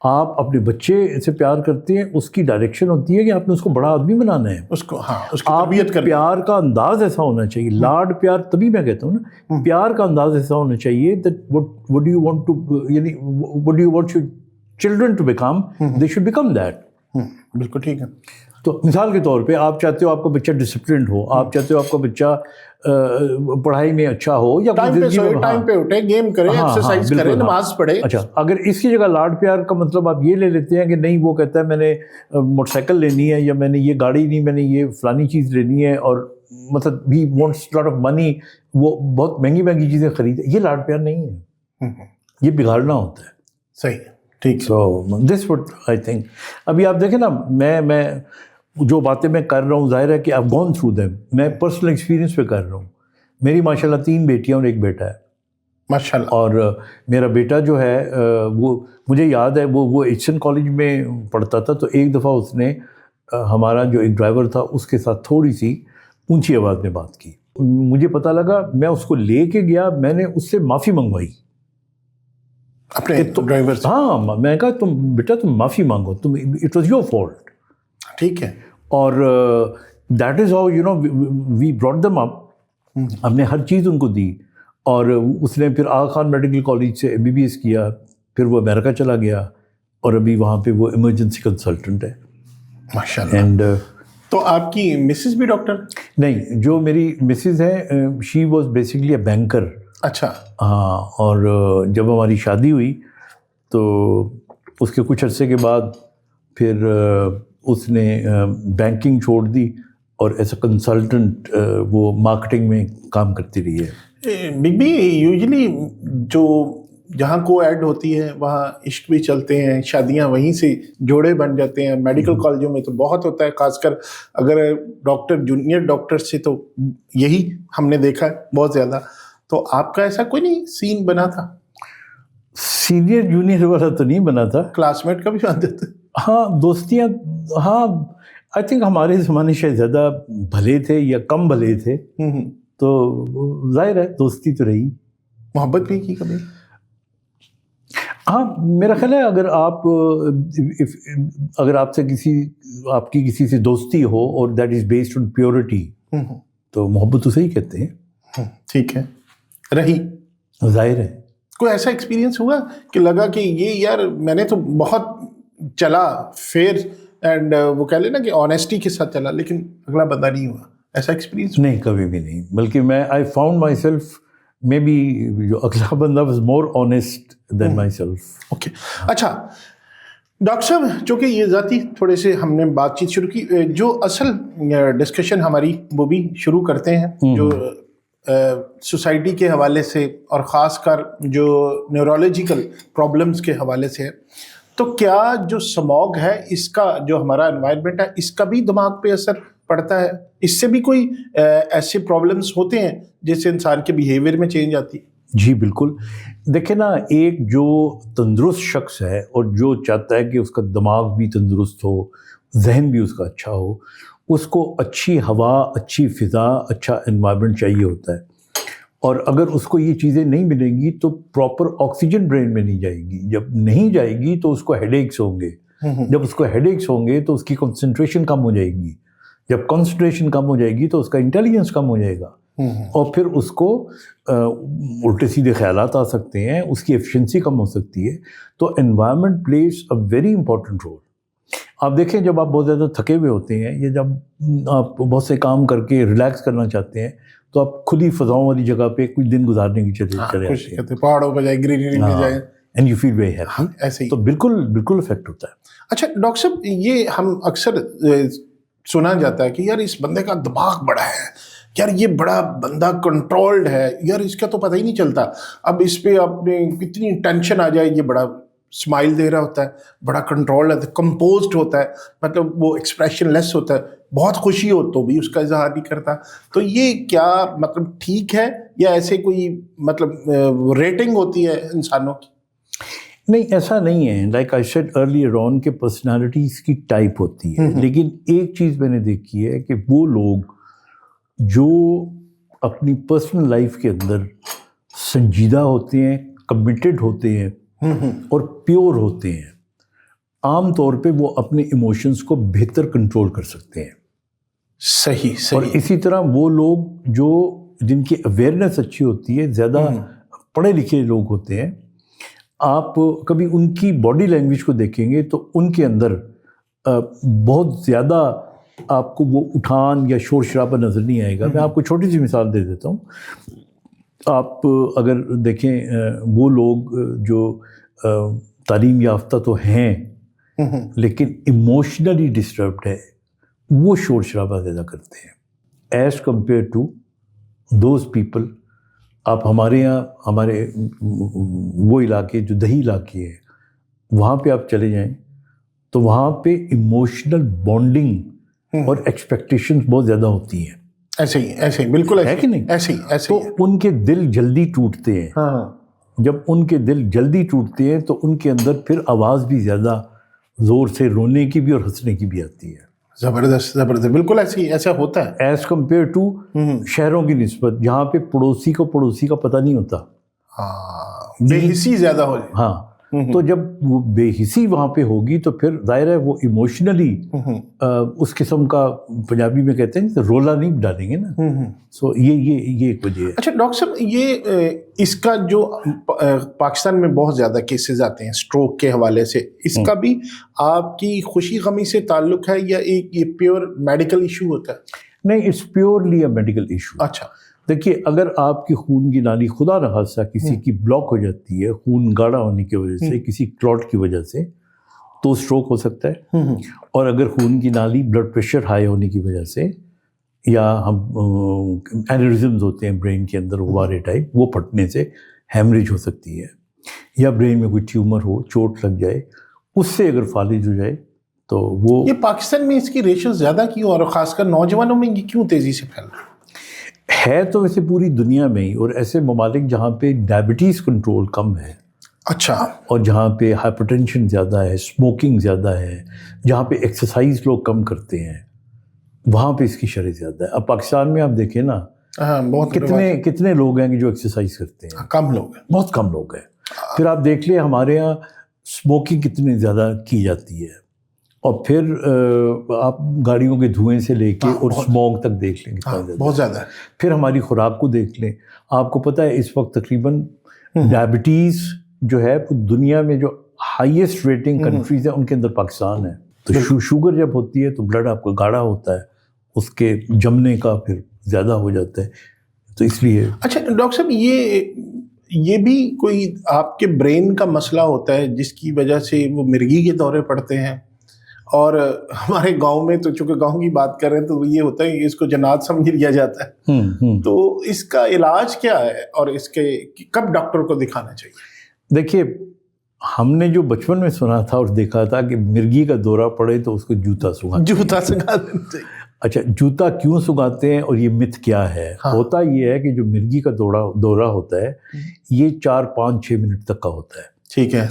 آپ اپنے بچے سے پیار کرتے ہیں، اس کی ڈائریکشن ہوتی ہے کہ آپ نے اس کو بڑا آدمی بنانا ہے، اس کو اس کی آپ تربیت کرنی ہے۔ پیار کا انداز ایسا ہونا چاہیے، لاڈ پیار، تبھی میں کہتا ہوں نا پیار کا انداز ایسا ہونا چاہیے that what do you want to یعنی what do you want your children to become, they should become that۔ بالکل ٹھیک ہے۔ تو مثال کے طور پہ آپ چاہتے ہو آپ کا بچہ ڈسپلنڈ ہو، آپ چاہتے ہو آپ کا بچہ پڑھائی میں اچھا ہو، یا ٹائم پہ سوئے، ٹائم پہ اٹھے، گیم کرے، ایکسرسائز کرے، نماز پڑھے۔ اچھا، اگر اس کی جگہ لاڈ پیار کا مطلب آپ یہ لے لیتے ہیں کہ نہیں، وہ کہتا ہے میں نے موٹر سائیکل لینی ہے، یا میں نے یہ گاڑی نہیں، میں نے یہ فلانی چیز لینی ہے، اور مطلب he wants lot of money, وہ بہت مہنگی مہنگی چیزیں خریدے، یہ لاڈ پیار نہیں ہے، یہ بگاڑنا ہوتا ہے۔ صحیح، ٹھیک۔ سو دس وٹ آئی تھنک۔ ابھی آپ دیکھیں نا، میں جو باتیں میں کر رہا ہوں، ظاہر ہے کہ آپ گون تھرو دیم، میں پرسنل ایکسپیرینس پہ کر رہا ہوں۔ میری ماشاء اللہ 3 بیٹیاں اور 1 بیٹا ہے، ماشاء اللہ۔ اور میرا بیٹا جو ہے وہ مجھے یاد ہے وہ ایچسن کالج میں پڑھتا تھا، تو ایک دفعہ اس نے ہمارا جو ایک ڈرائیور تھا اس کے ساتھ تھوڑی سی اونچی آواز میں بات کی، مجھے پتہ لگا، میں اس کو لے کے گیا، میں نے اس سے معافی منگوائی اپنے ڈرائیور سے؟ ہاں، میں نے کہا تم بیٹا تم معافی مانگو، تم اٹ واز یور فالٹ، ٹھیک ہے۔ اور that is how you know we brought them up, ہم نے ہر چیز ان کو دی، اور اس نے پھر آغا خان میڈیکل کالج سے MBBS کیا، پھر وہ امریکہ چلا گیا، اور ابھی وہاں پہ وہ ایمرجنسی کنسلٹنٹ ہے، ماشاء اللہ۔ اینڈ تو آپ کی مسز بھی ڈاکٹر؟ نہیں، جو میری مسز ہے she was basically a banker. اچھا۔ ہاں، اور جب ہماری شادی ہوئی تو اس کے کچھ عرصے کے بعد پھر اس نے بینکنگ چھوڑ دی، اور ایز اے کنسلٹنٹ وہ مارکیٹنگ میں کام کرتی رہی ہے۔ بگ بی، یوزلی جو جہاں کو ایڈ ہوتی ہے وہاں عشق بھی چلتے ہیں، شادیاں وہیں سے جوڑے بن جاتے ہیں۔ میڈیکل کالجوں میں تو بہت ہوتا ہے، خاص کر اگر ڈاکٹر جونیئر ڈاکٹر سے، تو یہی ہم نے دیکھا ہے بہت زیادہ۔ تو آپ کا ایسا کوئی نہیں سین بنا تھا؟ سینئر جونیئر والا تو نہیں بنا تھا، کلاس میٹ کا بھی بنتے تھے؟ ہاں، دوستیاں، ہاں، آئی تھنک ہمارے زمانے شاید زیادہ بھلے تھے یا کم بھلے تھے، تو ظاہر ہے دوستی تو رہی۔ محبت بھی کی کبھی؟ ہاں، میرا خیال ہے اگر آپ سے آپ کی کسی سے دوستی ہو اور that is based on purity, تو محبت اسے ہی کہتے ہیں۔ ٹھیک ہے، رہی؟ ظاہر ہے۔ کوئی ایسا ایکسپیرینس ہوا کہ لگا کہ یہ یار میں نے تو بہت چلا فیئر اینڈ وہ کہہ لینا کہ آنیسٹی کے ساتھ چلا، لیکن اگلا بندہ نہیں ہوا، ایسا ایکسپیرینس؟ نہیں، کبھی بھی نہیں، بلکہ میں I found myself maybe جو اگلا بندہ was more honest than myself. Okay, اچھا ڈاکٹر صاحب، چونکہ یہ ذاتی تھوڑے سے ہم نے بات چیت شروع کی، جو اصل ڈسکشن ہماری وہ بھی شروع کرتے ہیں جو سوسائٹی کے حوالے سے، اور خاص کر جو نیورولوجیکل پرابلمس کے حوالے سے ہے۔ تو کیا جو سموگ ہے، اس کا جو ہمارا انوائرمنٹ ہے، اس کا بھی دماغ پہ اثر پڑتا ہے؟ اس سے بھی کوئی ایسے پرابلمس ہوتے ہیں جس سے انسان کے بیہیویئر میں چینج آتی ہے؟ جی بالکل، دیکھیں نا، ایک جو تندرست شخص ہے اور جو چاہتا ہے کہ اس کا دماغ بھی تندرست ہو، ذہن بھی اس کا اچھا ہو، اس کو اچھی ہوا، اچھی فضا، اچھا انوائرمنٹ چاہیے ہوتا ہے، اور اگر اس کو یہ چیزیں نہیں ملیں گی تو پراپر آکسیجن برین میں نہیں جائے گی، جب نہیں جائے گی تو اس کو ہیڈ ایکس ہوں گے، جب اس کو ہیڈ ایکس ہوں گے تو اس کی کنسنٹریشن کم ہو جائے گی، جب کنسنٹریشن کم ہو جائے گی تو اس کا انٹیلیجنس کم ہو جائے گا، اور پھر اس کو الٹے سیدھے خیالات آ سکتے ہیں، اس کی ایفیشنسی کم ہو سکتی ہے۔ تو environment plays a very important role. آپ دیکھیں، جب آپ بہت زیادہ تھکے ہوئے ہوتے ہیں، یا جب آپ بہت سے کام کر کے ریلیکس کرنا چاہتے ہیں، تو آپ کھلی فضاؤں والی جگہ پہ کچھ دن گزارنے کی چلے آتے ہیں، پہاڑوں پہ جائیں، گرینری میں جائیں، and you feel very happy, ایسے ہی۔ تو بالکل افیکٹ ہوتا ہے۔ اچھا ڈاکٹر صاحب، یہ ہم اکثر سنا جاتا ہے کہ یار اس بندے کا دماغ بڑا ہے، یار یہ بڑا بندہ کنٹرولڈ ہے، یار اس کا تو پتہ ہی نہیں چلتا، اب اس پہ آپ نے کتنی ٹینشن آ جائے، یہ بڑا اسمائل دے رہا ہوتا ہے، بڑا کنٹرول ہے، کمپوزڈ ہوتا ہے، مطلب وہ ایکسپریشن لیس ہوتا ہے، بہت خوشی ہو تو بھی اس کا اظہار نہیں کرتا۔ تو یہ کیا مطلب ٹھیک ہے، یا ایسے کوئی مطلب ریٹنگ ہوتی ہے انسانوں کی؟ نہیں، ایسا نہیں ہے، like I said earlier on کہ پرسنالٹیز کی ٹائپ ہوتی ہے، لیکن ایک چیز میں نے دیکھی ہے کہ وہ لوگ جو اپنی پرسنل لائف کے اندر سنجیدہ ہوتے ہیں، کمیٹڈ ہوتے ہیں اور پیور ہوتے ہیں، عام طور پہ وہ اپنے ایموشنز کو بہتر کنٹرول کر سکتے ہیں. صحیح صحیح. اور اسی طرح وہ لوگ جو جن کی اویئرنیس اچھی ہوتی ہے, زیادہ پڑھے لکھے لوگ ہوتے ہیں, آپ کبھی ان کی باڈی لینگویج کو دیکھیں گے تو ان کے اندر بہت زیادہ آپ کو وہ اٹھان یا شور شرابہ نظر نہیں آئے گا. میں آپ کو چھوٹی سی مثال دے دیتا ہوں. آپ اگر دیکھیں وہ لوگ جو تعلیم یافتہ تو ہیں لیکن ایموشنلی ڈسٹربڈ ہے, وہ شور شرابہ زیادہ کرتے ہیں as compare to those people. آپ ہمارے یہاں ہمارے وہ علاقے جو دیہی علاقے ہیں وہاں پہ آپ چلے جائیں تو وہاں پہ ایموشنل بانڈنگ اور ایکسپیکٹیشنز بہت زیادہ ہوتی ہیں. ایسے ہی بالکل ہے کہ نہیں؟ ایسے تو ان کے دل جلدی ٹوٹتے ہیں. جب ان کے دل جلدی ٹوٹتے ہیں تو ان کے اندر پھر آواز بھی زیادہ زور سے رونے کی بھی اور ہنسنے کی بھی آتی ہے. زبردست زبردست, بالکل ایسا ہوتا ہے ایز کمپیئر ٹو شہروں کی نسبت جہاں پہ پڑوسی کو پتہ نہیں ہوتا. بے حسی زیادہ ہو جائے. ہاں, تو جب وہ بے حسی وہاں پہ ہوگی تو پھر ظاہر ہے وہ ایموشنلی اس قسم کا, پنجابی میں کہتے ہیں رولا نہیں ڈالیں گے نا. سو یہ ایک وجہ ہے. اچھا ڈاکٹر صاحب, یہ اس کا جو پاکستان میں بہت زیادہ کیسز آتے ہیں اسٹروک کے حوالے سے, اس کا بھی آپ کی خوشی غمی سے تعلق ہے یا ایک یہ پیور میڈیکل ایشو ہوتا ہے؟ نہیں, it's purely a medical issue. اچھا, دیکھیے اگر آپ کی خون کی نالی خدا نہ خاصہ کسی کی بلاک ہو جاتی ہے خون گاڑھا ہونے کی وجہ سے, کسی کلوٹ کی وجہ سے, تو سٹروک ہو سکتا ہے. اور اگر خون کی نالی بلڈ پریشر ہائی ہونے کی وجہ سے, یا ہم اینیورزمز ہوتے ہیں برین کے اندر غبارے ٹائپ, وہ پھٹنے سے ہیمریج ہو سکتی ہے. یا برین میں کوئی ٹیومر ہو, چوٹ لگ جائے, اس سے اگر فالج ہو جائے تو وہ. یہ پاکستان میں اس کی ریشو زیادہ کیوں, اور خاص کر نوجوانوں میں یہ کیوں تیزی سے پھیل رہا ہے؟ ہے تو ویسے پوری دنیا میں ہی, اور ایسے ممالک جہاں پہ ڈائبٹیز کنٹرول کم ہے, اچھا, اور جہاں پہ ہائپر ٹینشن زیادہ ہے, اسموکنگ زیادہ ہے, جہاں پہ ایکسرسائز لوگ کم کرتے ہیں, وہاں پہ اس کی شرح زیادہ ہے. اب پاکستان میں آپ دیکھیں نا, کتنے لوگ ہیں کہ جو ایکسرسائز کرتے ہیں؟ کم لوگ ہیں, بہت کم لوگ ہیں. پھر آپ دیکھ لیں ہمارے یہاں اسموکنگ کتنی زیادہ کی جاتی ہے, اور پھر آپ گاڑیوں کے دھوئیں سے لے کے اور اسموگ تک دیکھ لیں کتنا زیادہ, بہت زیادہ ہے. پھر ہماری خوراک کو دیکھ لیں. آپ کو پتہ ہے اس وقت تقریباً ڈائبٹیز جو ہے دنیا میں جو ہائیسٹ ریٹنگ کنٹریز ہیں ان کے اندر پاکستان ہے. تو شوگر جب ہوتی ہے تو بلڈ آپ کا گاڑھا ہوتا ہے, اس کے جمنے کا پھر زیادہ ہو جاتا ہے, تو اس لیے. اچھا ڈاکٹر صاحب, یہ بھی کوئی آپ کے برین کا مسئلہ ہوتا ہے جس کی وجہ سے وہ مرگی کے دورے پڑتے ہیں؟ اور ہمارے گاؤں میں تو چونکہ گاؤں کی بات کر رہے ہیں تو یہ ہوتا ہے کہ اس کو جنات سمجھ لیا جاتا ہے. تو اس کا علاج کیا ہے, اور اس کے کب ڈاکٹر کو دکھانا چاہیے؟ دیکھیے, ہم نے جو بچپن میں سنا تھا اور دیکھا تھا کہ مرغی کا دورہ پڑے تو اس کو جوتا سنگا دینا چاہیے. اچھا, جوتا کیوں سنگاتے ہیں اور یہ مت کیا ہے؟ ہوتا یہ ہے کہ جو مرغی کا دورہ ہوتا ہے یہ 4, 5, 6 منٹ تک کا ہوتا ہے. ٹھیک ہے.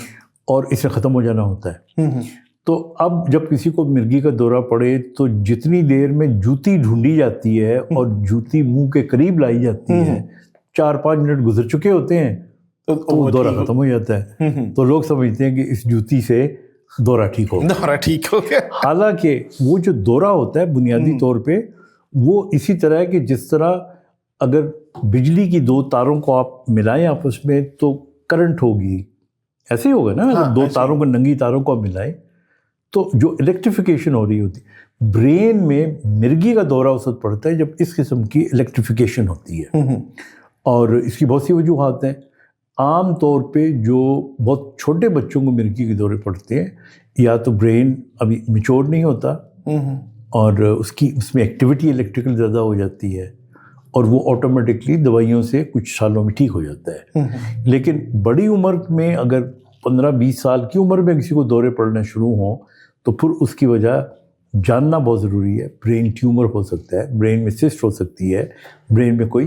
اور اس میں ختم ہو جانا ہوتا ہے. تو اب جب کسی کو مرغی کا دورہ پڑے تو جتنی دیر میں جوتی ڈھونڈی جاتی ہے اور جوتی منہ کے قریب لائی جاتی ہے, 4-5 منٹ گزر چکے ہوتے ہیں تو وہ دورہ ختم ہو جاتا ہے. تو لوگ سمجھتے ہیں کہ اس جوتی سے دورہ ٹھیک ہو گیا. حالانکہ وہ جو دورہ ہوتا ہے بنیادی طور پہ وہ اسی طرح ہے کہ جس طرح اگر بجلی کی 2 تاروں کو آپ ملائیں آپس میں تو کرنٹ ہوگی, ایسے ہی ہوگا نا. اگر 2 تاروں کو, ننگی تاروں کو آپ ملائیں تو جو الیکٹریفیکیشن ہو رہی ہوتی, برین میں مرغی کا دورہ اس وقت پڑتا ہے جب اس قسم کی الیکٹریفیکیشن ہوتی ہے. اور اس کی بہت سی وجوہات ہیں. عام طور پہ جو بہت چھوٹے بچوں کو مرغی کے دورے پڑتے ہیں, یا تو برین ابھی میچور نہیں ہوتا اور اس میں ایکٹیویٹی الیکٹریکل زیادہ ہو جاتی ہے, اور وہ آٹومیٹکلی دوائیوں سے کچھ سالوں میں ٹھیک ہو جاتا ہے. لیکن بڑی عمر میں اگر 15-20 سال کی عمر میں کسی کو دورے پڑنا شروع ہوں تو پھر اس کی وجہ جاننا بہت ضروری ہے. برین ٹیومر ہو سکتا ہے, برین میں سسٹ ہو سکتی ہے, برین میں کوئی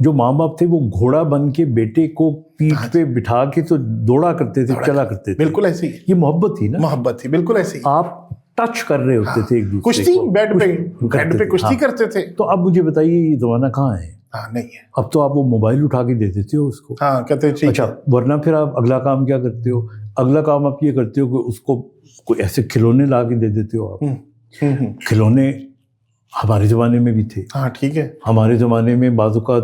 جو ماں باپ تھے وہ گھوڑا بن کے بیٹے کو پیٹھ پہ بٹھا کے تو دوڑا کرتے تھے, چلا کرتے تھے. بالکل ایسے ہی, یہ محبت تھی نا, محبت تھی, بالکل ایسے ہی. آپ ٹچ کر رہے ہوتے تھے ایک دوسرے کشتی کو, بیڈ پہ کشتی کرتے تھے. تو اب مجھے بتائیے یہ زمانہ کہاں ہے؟ نہیں ہے. اب تو آپ وہ موبائل اٹھا کے دے دیتے ہو اس کو. کہتے ہیں اچھا, ورنہ پھر آپ اگلا کام کیا کرتے ہو؟ اگلا کام آپ یہ کرتے ہو کہ اس کو کوئی ایسے کھلونے لا کے دے دیتے ہو آپ. کھلونے ہمارے زمانے میں بھی تھے. ٹھیک ہے. ہمارے زمانے میں بعض اوقات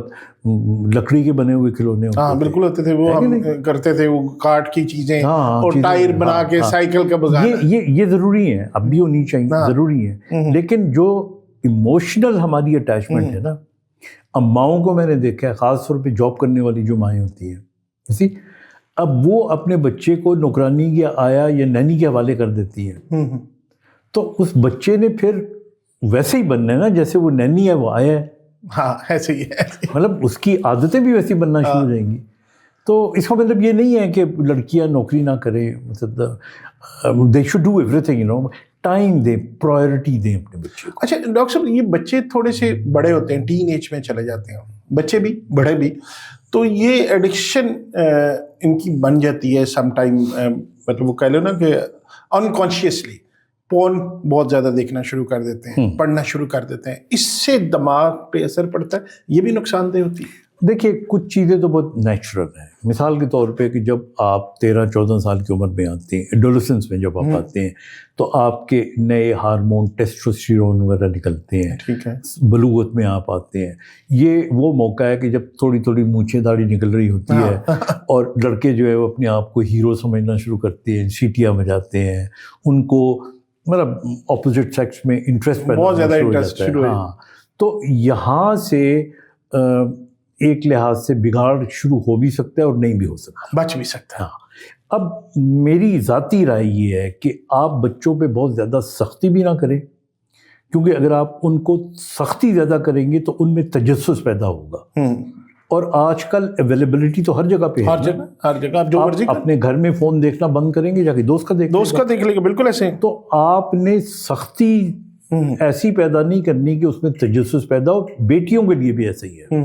لکڑی کے بنے ہوئے کھلونے ہوتے تھے. بالکل ہوتے تھے. وہ ہم کرتے تھے, وہ کاٹ کی چیزیں اور ٹائر بنا کے سائیکل کا بگانا. یہ ضروری ہے, اب بھی ہونی چاہیے, ضروری ہے. لیکن جو ایموشنل ہماری اٹیچمنٹ ہے نا, اماؤں کو میں نے دیکھا ہے, خاص طور پہ جاب کرنے والی جو مائیں ہوتی ہیں, اب وہ اپنے بچے کو نوکرانی یا آیا یا نینی کے حوالے کر دیتی ہیں. تو اس بچے نے پھر ویسے ہی بننا ہے نا جیسے وہ نینی ہے وہ آیا ہے. ایسے ہی ہے. مطلب اس کی عادتیں بھی ویسی بننا شروع ہو جائیں گی. تو اس کا مطلب یہ نہیں ہے کہ لڑکیاں نوکری نہ کریں, مطلب they should do every thing, time دیں, پرائیورٹی دیں اپنے بچے کو. اچھا ڈاکٹر صاحب, یہ بچے تھوڑے سے بڑے ہوتے ہیں, ٹین ایج میں چلے جاتے ہیں, بچے بھی بڑے بھی, تو یہ ایڈکشن ان کی بن جاتی ہے سم ٹائم. مطلب وہ کہہ لو نا کہ انکانشیسلی پورن بہت زیادہ دیکھنا شروع کر دیتے ہیں, پڑھنا شروع کر دیتے ہیں, اس سے دماغ پہ اثر پڑتا ہے, یہ بھی نقصان دہ ہوتی ہے. دیکھیے کچھ چیزیں تو بہت نیچرل ہیں. مثال کے طور پہ کہ جب آپ 13-14 سال کی عمر میں آتے ہیں, ایڈولسنس میں جب آپ آتے ہیں, تو آپ کے نئے ہارمون ٹیسٹوسٹیرون وغیرہ نکلتے ہیں. ٹھیک ہے. بلوغت میں آپ آتے ہیں. یہ وہ موقع ہے کہ جب تھوڑی تھوڑی مونچھیں داڑھی نکل رہی ہوتی ہے, اور لڑکے جو ہے وہ اپنے آپ کو ہیرو سمجھنا شروع کرتے ہیں, سیٹیاں بجاتے ہیں, ان کو مطلب اپوزٹ سیکس میں انٹرسٹ پیدا بہت زیادہ انٹرسٹ شروع ہے. تو یہاں سے ایک لحاظ سے بگاڑ شروع ہو بھی سکتا ہے اور نہیں بھی ہو سکتا, بچ بھی سکتا ہے. اب میری ذاتی رائے یہ ہے کہ آپ بچوں پہ بہت زیادہ سختی بھی نہ کریں, کیونکہ اگر آپ ان کو سختی زیادہ کریں گے تو ان میں تجسس پیدا ہوگا. اور آج کل اویلیبلٹی تو ہر جگہ پہ ہے, ہر جگہ آپ جو مرضی اپنے گھر میں فون دیکھنا بند کریں گے, جا کے دوست کا دیکھ لیں گے. بالکل ایسے. تو آپ نے سختی ایسی پیدا نہیں کرنی کہ اس میں تجسس پیدا ہو. بیٹیوں کے لیے بھی ایسا ہی ہے,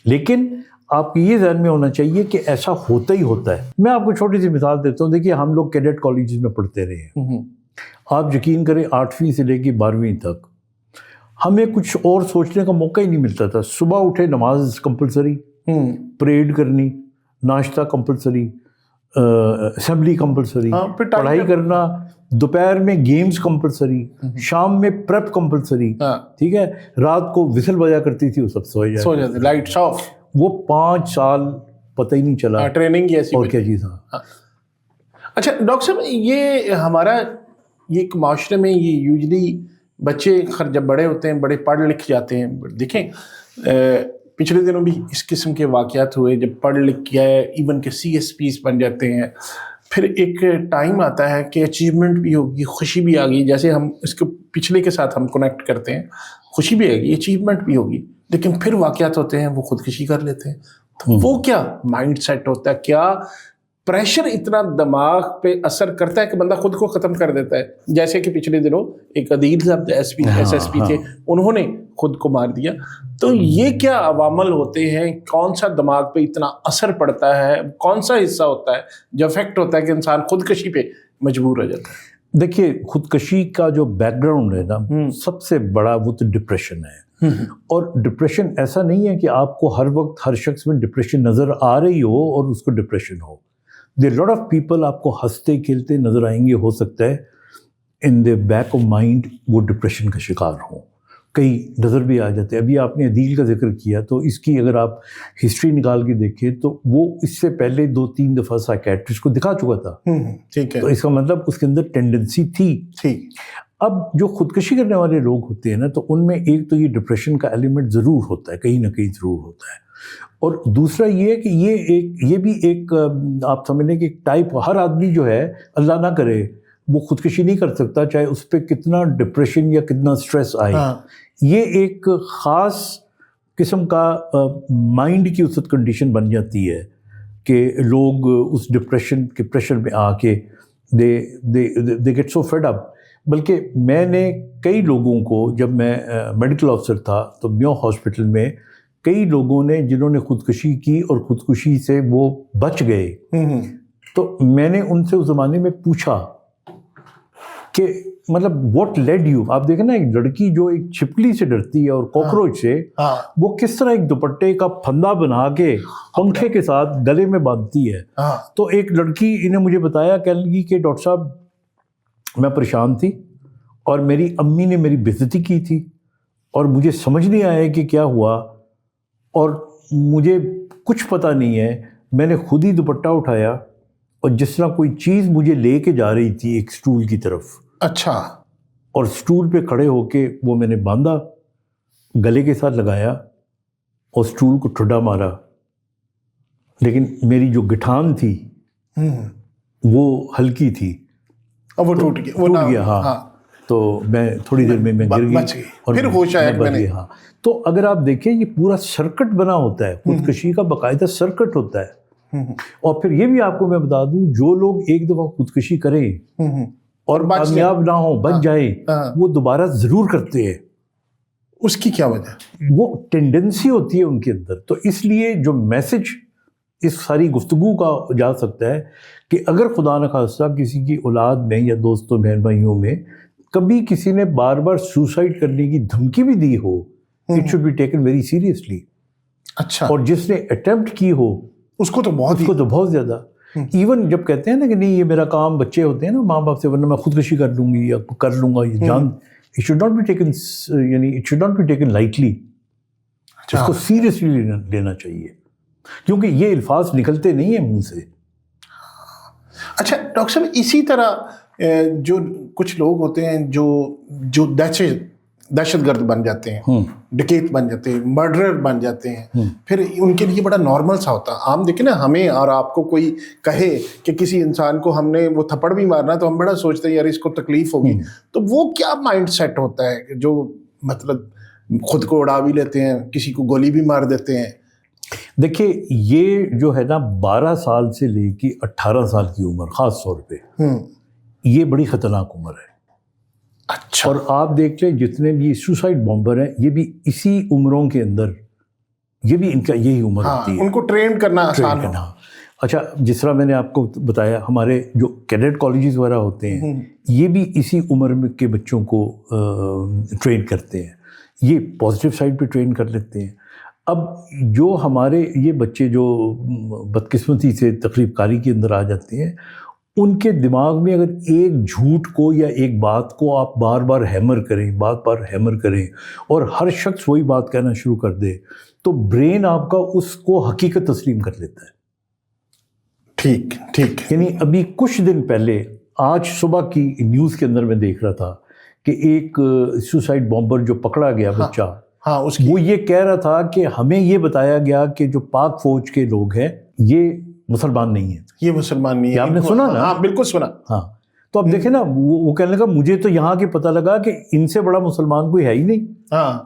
لیکن آپ کو یہ ذہن میں ہونا چاہیے کہ ایسا ہوتا ہی ہوتا ہے. میں آپ کو چھوٹی سی مثال دیتا ہوں. دیکھیے ہم لوگ کیڈٹ کالجز میں پڑھتے رہے ہیں, آپ یقین کریں 8ویں سے لے کے 12ویں تک ہمیں کچھ اور سوچنے کا موقع ہی نہیں ملتا تھا. صبح اٹھے نماز کمپلسری, پریڈ کرنی, ناشتہ کمپلسری, اسمبلی کمپلسری, پڑھائی کرنا, دوپہر میں گیمز کمپلسری, شام میں پریپ کمپلسری. ٹھیک ہے, رات کو وسل بجا کرتی تھی, وہ سب سو جاتے, لائٹس آف. وہ 5 سال پتہ ہی نہیں چلا ٹریننگ کی ایسی اور کیا چیز. اچھا ڈاکٹر صاحب, یہ ہمارا یہ ایک معاشرے میں یہ یوزلی بچے جب بڑے ہوتے ہیں, بڑے پڑھ لکھ جاتے ہیں. دیکھیں پچھلے دنوں بھی اس قسم کے واقعات ہوئے, جب پڑھ لکھ کیا ہے ایون کہ CSPs بن جاتے ہیں. پھر ایک ٹائم آتا ہے کہ اچیومنٹ بھی ہوگی, خوشی بھی آ گئی, جیسے ہم اس کو پچھلے کے ساتھ ہم کنیکٹ کرتے ہیں, خوشی بھی آئے گی, اچیومنٹ بھی ہوگی, لیکن پھر واقعات ہوتے ہیں وہ خودکشی کر لیتے ہیں. تو وہ کیا مائنڈ سیٹ ہوتا ہے, کیا پریشر اتنا دماغ پہ اثر کرتا ہے کہ بندہ خود کو ختم کر دیتا ہے؟ جیسے کہ پچھلے دنوں ایک عدیل صاحب SSP تھے, انہوں نے خود کو مار دیا. تو یہ کیا عوامل ہوتے ہیں, کون سا دماغ پہ اتنا اثر پڑتا ہے, کون سا حصہ ہوتا ہے جو افیکٹ ہوتا ہے کہ انسان خودکشی پہ مجبور ہو جاتا ہے؟ دیکھیے خودکشی کا جو بیک گراؤنڈ ہے نا, سب سے بڑا وہ تو ڈپریشن ہے. اور ڈپریشن ایسا نہیں ہے کہ آپ کو ہر وقت ہر شخص میں ڈپریشن نظر آ رہی ہو اور اس کو depression who. There lot of people آپ کو ہنستے کھیلتے نظر آئیں گے, ہو سکتا ہے ان دا بیک آف مائنڈ وہ ڈپریشن کا شکار ہوں. کئی نظر بھی آ جاتے ہیں. ابھی آپ نے عدیل کا ذکر کیا, تو اس کی اگر آپ ہسٹری نکال کے دیکھیں تو وہ اس سے پہلے 2-3 دفعہ سائیکیٹرسٹ کو دکھا چکا تھا. ٹھیک ہے. تو اس کا مطلب اس کے اندر ٹینڈنسی تھی. اب جو خودکشی کرنے والے لوگ ہوتے ہیں نا, تو ان میں ایک تو یہ ڈپریشن کا ایلیمنٹ ضرور ہوتا ہے, کہیں نہ کہیں ضرور ہوتا ہے. اور دوسرا یہ ہے کہ یہ بھی ایک آپ سمجھ لیں کہ ایک ٹائپ, ہر آدمی جو ہے اللہ نہ کرے وہ خودکشی نہیں کر سکتا, چاہے اس پہ کتنا ڈپریشن یا کتنا سٹریس آئے. یہ ایک خاص قسم کا مائنڈ کی اسد کنڈیشن بن جاتی ہے کہ لوگ اس ڈپریشن کے پریشر میں آ کے they get so fed up. بلکہ میں نے کئی لوگوں کو, جب میں میڈیکل آفیسر تھا تو میو ہاسپٹل میں کئی لوگوں نے جنہوں نے خودکشی کی اور خودکشی سے وہ بچ گئے، تو میں نے ان سے اس زمانے میں پوچھا کہ مطلب واٹ لیڈ یو. آپ دیکھیں نا، ایک لڑکی جو ایک چھپکلی سے ڈرتی ہے اور کاکروچ سے، وہ کس طرح ایک دوپٹے کا پھندا بنا کے پنکھے کے ساتھ گلے میں باندھتی ہے. تو ایک لڑکی انہیں مجھے بتایا، کہنے لگی کہ ڈاکٹر صاحب میں پریشان تھی اور میری امی نے میری بے عزتی کی تھی اور مجھے سمجھ نہیں آیا کہ کیا ہوا، اور مجھے کچھ پتہ نہیں ہے. میں نے خود ہی دوپٹہ اٹھایا اور جس طرح کوئی چیز مجھے لے کے جا رہی تھی ایک سٹول کی طرف، اچھا، اور سٹول پہ کھڑے ہو کے وہ میں نے باندھا، گلے کے ساتھ لگایا اور سٹول کو ٹھڈا مارا. لیکن میری جو گٹھان تھی وہ ہلکی تھی اور وہ ٹوٹ گیا. ہاں، تو میں تھوڑی دیر میں گر گئی اور پھر ہوش آیا میں نے. ہاں، تو اگر آپ دیکھیں یہ پورا سرکٹ بنا ہوتا ہے، خودکشی کا باقاعدہ سرکٹ ہوتا ہے. اور پھر یہ بھی آپ کو میں بتا دوں، جو لوگ ایک دفعہ خودکشی کریں اور کامیاب نہ ہوں، بچ جائیں، وہ دوبارہ ضرور کرتے ہیں. اس کی کیا وجہ؟ وہ ٹینڈنسی ہوتی ہے ان کے اندر. تو اس لیے جو میسج اس ساری گفتگو کا جا سکتا ہے کہ اگر خدا نخواستہ کسی کی اولاد میں یا دوستوں بہن بھائیوں میں کبھی کسی نے بار بار سوسائڈ کرنے کی دھمکی بھی دی ہو، it should be taken very seriously. اچھا. اور جس نے اٹیمپٹ کی ہو اس کو تو بہت زیادہ. ایون جب کہتے ہیں نا کہ نہیں یہ میرا کام، بچے ہوتے ہیں نا ماں باپ سے، ورنہ میں خودکشی کر لوں گی یا کر لوں گا، یہ جان، it should not be taken, یعنی it should not be taken lightly. اس کو سیریسلی لینا چاہیے، کیونکہ یہ الفاظ نکلتے نہیں ہیں منہ سے. اچھا ڈاکٹر صاحب، اسی طرح جو کچھ لوگ ہوتے ہیں جو دہشت گرد بن جاتے ہیں، ڈکیت بن جاتے ہیں، مرڈرر بن جاتے ہیں، پھر ان کے لیے بڑا نارمل سا ہوتا ہے. عام دیکھیں نا، ہمیں اور آپ کو کوئی کہے کہ کسی انسان کو ہم نے وہ تھپڑ بھی مارنا تو ہم بڑا سوچتے ہیں یار اس کو تکلیف ہوگی. تو وہ کیا مائنڈ سیٹ ہوتا ہے جو مطلب خود کو اڑا بھی لیتے ہیں، کسی کو گولی بھی مار دیتے ہیں؟ دیکھیے یہ جو ہے نا 12 سال سے لے کے 18 سال کی عمر خاص طور پہ، یہ بڑی خطرناک عمر ہے. اچھا. اور آپ دیکھ لیں جتنے بھی سوسائڈ بامبر ہیں یہ بھی اسی عمروں کے اندر، یہ بھی ان کا یہی عمر ہوتی ہے. ان کو ٹرین کرنا آسان ہے. اچھا، جس طرح میں نے آپ کو بتایا ہمارے جو کیڈٹ کالجز وغیرہ ہوتے ہیں یہ بھی اسی عمر کے بچوں کو ٹرین کرتے ہیں. یہ پازیٹیو سائڈ پہ ٹرین کر لیتے ہیں. اب جو ہمارے یہ بچے جو بدقسمتی سے تقریب کاری کے اندر آ جاتے ہیں، ان کے دماغ میں اگر ایک جھوٹ کو یا ایک بات کو آپ بار بار ہیمر کریں اور ہر شخص وہی بات کہنا شروع کر دے، تو برین آپ کا اس کو حقیقت تسلیم کر لیتا ہے. ٹھیک. یعنی ابھی کچھ دن پہلے، آج صبح کی نیوز کے اندر میں دیکھ رہا تھا کہ ایک سوسائڈ بامبر جو پکڑا گیا بچہ، وہ یہ کہہ رہا تھا کہ ہمیں یہ بتایا گیا کہ جو پاک فوج کے لوگ ہیں یہ مسلمان نہیں ہیں. یہ مسلمان نہیں ہے. آپ نے سنا نا؟ ہاں بالکل سنا. ہاں، تو اب دیکھیں نا، وہ کہنے لگا مجھے تو یہاں کے پتہ لگا کہ ان سے بڑا مسلمان کوئی ہے ہی نہیں،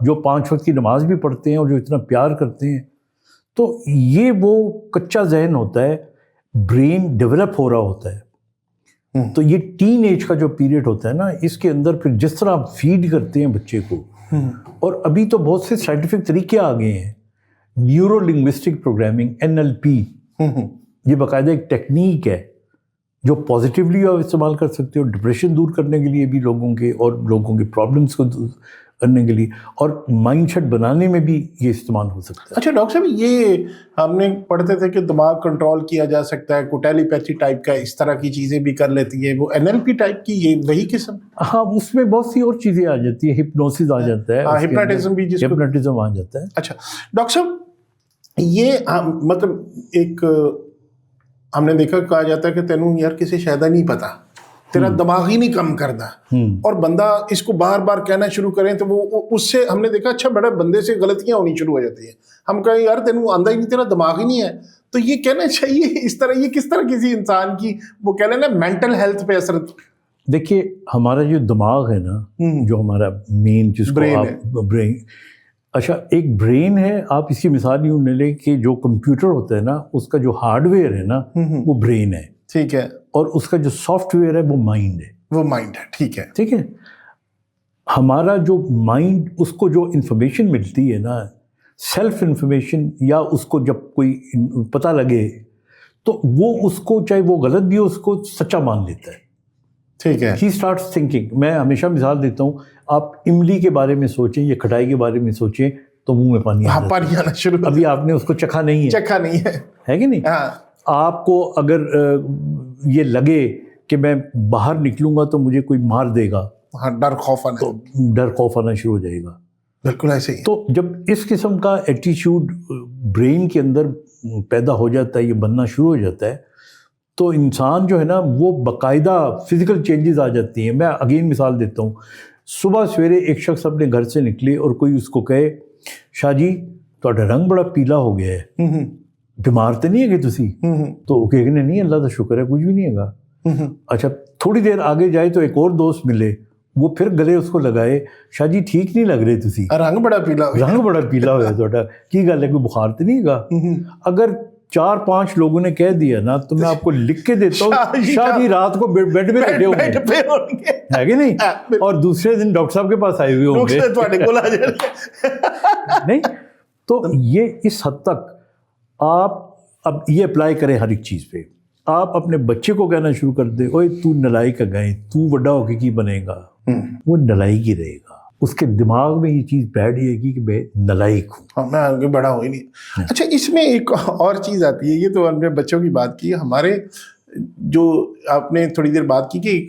جو 5 وقت کی نماز بھی پڑھتے ہیں اور جو اتنا پیار کرتے ہیں. تو یہ وہ کچا ذہن ہوتا ہے، برین ڈیولپ ہو رہا ہوتا ہے. تو یہ ٹین ایج کا جو پیریڈ ہوتا ہے نا، اس کے اندر پھر جس طرح آپ فیڈ کرتے ہیں بچے کو، اور ابھی تو بہت سے سائنٹیفک طریقے آ گئے ہیں، نیورو لنگوسٹک پروگرامنگ NLP، یہ باقاعدہ ایک ٹیکنیک ہے جو پازیٹیولی آپ استعمال کر سکتے ہو، ڈپریشن دور کرنے کے لیے بھی لوگوں کے پرابلمس کو دور کرنے کے لیے، اور مائنڈ سیٹ بنانے میں بھی یہ استعمال ہو سکتا ہے. اچھا ڈاکٹر صاحب، یہ ہم نے پڑھتے تھے کہ دماغ کنٹرول کیا جا سکتا ہے، کوئی ٹیلی پیتھی ٹائپ کا اس طرح کی چیزیں بھی کر لیتی ہے، وہ NLP ٹائپ کی یہ وہی قسم؟ ہاں، اس میں بہت سی اور چیزیں آ جاتی ہیں، ہپنوسس آ جاتا ہے، ہپناٹزم آ جاتا ہے. اچھا ڈاکٹر صاحب، یہ مطلب ایک ہم نے دیکھا کہا جاتا ہے کہ تینوں یار کسی شاید نہیں پتا، تیرا دماغ ہی نہیں کم کرتا، اور بندہ اس کو بار بار کہنا شروع کریں تو وہ اس سے ہم نے دیکھا اچھا بڑے بندے سے غلطیاں ہونی شروع ہو جاتی ہیں. ہم کہیں یار تینوں آندھا ہی نہیں، تیرا دماغ ہی نہیں ہے. تو یہ کہنا چاہیے اس طرح، یہ کس طرح کسی انسان کی وہ کہہ لیں نا مینٹل ہیلتھ پہ اثر؟ دیکھیے ہمارا جو دماغ ہے نا، جو ہمارا مین جس کو آپ برین، اچھا ایک برین ہے، آپ اس کی مثال یوں لے لیں کہ جو کمپیوٹر ہوتا ہے نا، اس کا جو ہارڈ ویئر ہے نا وہ برین ہے. ٹھیک ہے. اور اس کا جو سافٹ ویئر ہے وہ مائنڈ ہے. ٹھیک ہے. ہمارا جو مائنڈ، اس کو جو انفارمیشن ملتی ہے نا، سیلف انفارمیشن یا اس کو جب کوئی پتہ لگے تو وہ اس کو چاہے وہ غلط بھی ہو اس کو سچا مان لیتا ہے. ٹھیک ہے. He starts thinking. میں ہمیشہ مثال دیتا ہوں, آپ املی کے بارے میں سوچیں یا کھٹائی کے بارے میں سوچیں تو منہ میں پانی آنا شروع. ابھی آپ نے اس کو چکھا نہیں ہے کہ نہیں. آپ کو اگر یہ لگے کہ میں باہر نکلوں گا تو مجھے کوئی مار دے گا, ڈر خوف آنا شروع ہو جائے گا. بالکل ایسے ہی. تو جب اس قسم کا ایٹیچیوڈ برین کے اندر پیدا ہو جاتا ہے, یہ بننا شروع ہو جاتا ہے, تو انسان جو ہے نا وہ باقاعدہ فزیکل چینجز آ جاتی ہیں. میں اگین مثال دیتا ہوں, صبح سویرے ایک شخص اپنے گھر سے نکلے اور کوئی اس کو کہے شاہ جی تہاڈا رنگ بڑا پیلا ہو گیا ہے, بیمار تو نہیں ہے کہ تسی؟ تو وہ کہنے نہیں اللہ کا شکر ہے کچھ بھی نہیں ہے. اچھا تھوڑی دیر آگے جائے تو ایک اور دوست ملے, وہ پھر گلے اس کو لگائے شاہ جی ٹھیک نہیں لگ رہے تسی, رنگ بڑا پیلا ہوا تہاڈا, کی گل ہے کوئی بخار تو نہیں گا؟ اگر 4-5 لوگوں نے کہہ دیا نا تو میں آپ کو لکھ کے دیتا ہوں شاہ جی رات کو بیڈ میں لیٹے ہوں گے, ہے کہ نہیں, اور دوسرے دن ڈاکٹر صاحب کے پاس آئے ہوئے ہوں گے. نہیں تو یہ اس حد تک آپ اب یہ اپلائی کریں ہر ایک چیز پہ. آپ اپنے بچے کو کہنا شروع کر دیں اوے تو نالائق گئے, تو بڑا ہو کے کی بنے گا, وہ نالائق ہی رہے گا. اس کے دماغ میں یہ چیز بیٹھ جائے گی کہ میں نالائق ہوں, میں آگے بڑا ہو ہی نہیں. اچھا اس میں ایک اور چیز آتی ہے, یہ تو ہم نے بچوں کی بات کی, ہمارے جو آپ نے تھوڑی دیر بات کی کہ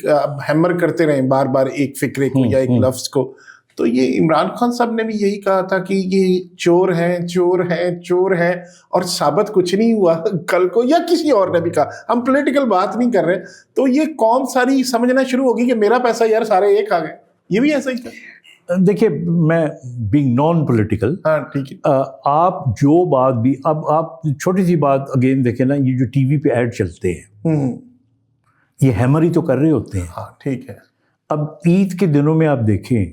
ہیمر کرتے رہیں بار بار ایک فکرے کو یا ایک لفظ کو, تو یہ عمران خان صاحب نے بھی یہی کہا تھا کہ یہ چور ہیں اور ثابت کچھ نہیں ہوا کل کو, یا کسی اور نے بھی کہا, ہم پولیٹیکل بات نہیں کر رہے, تو یہ قوم ساری سمجھنا شروع ہوگی کہ میرا پیسہ یار سارے ایک آ گئے. یہ بھی ایسا ہی تھا. دیکھیے میں بینگ نان پولیٹیکل, ٹھیک ہے, آپ جو بات بھی, اب آپ چھوٹی سی بات اگین دیکھیں نا, یہ جو ٹی وی پہ ایڈ چلتے ہیں یہ ہیمر ہی تو کر رہے ہوتے ہیں. ٹھیک ہے. اب عید کے دنوں میں آپ دیکھیں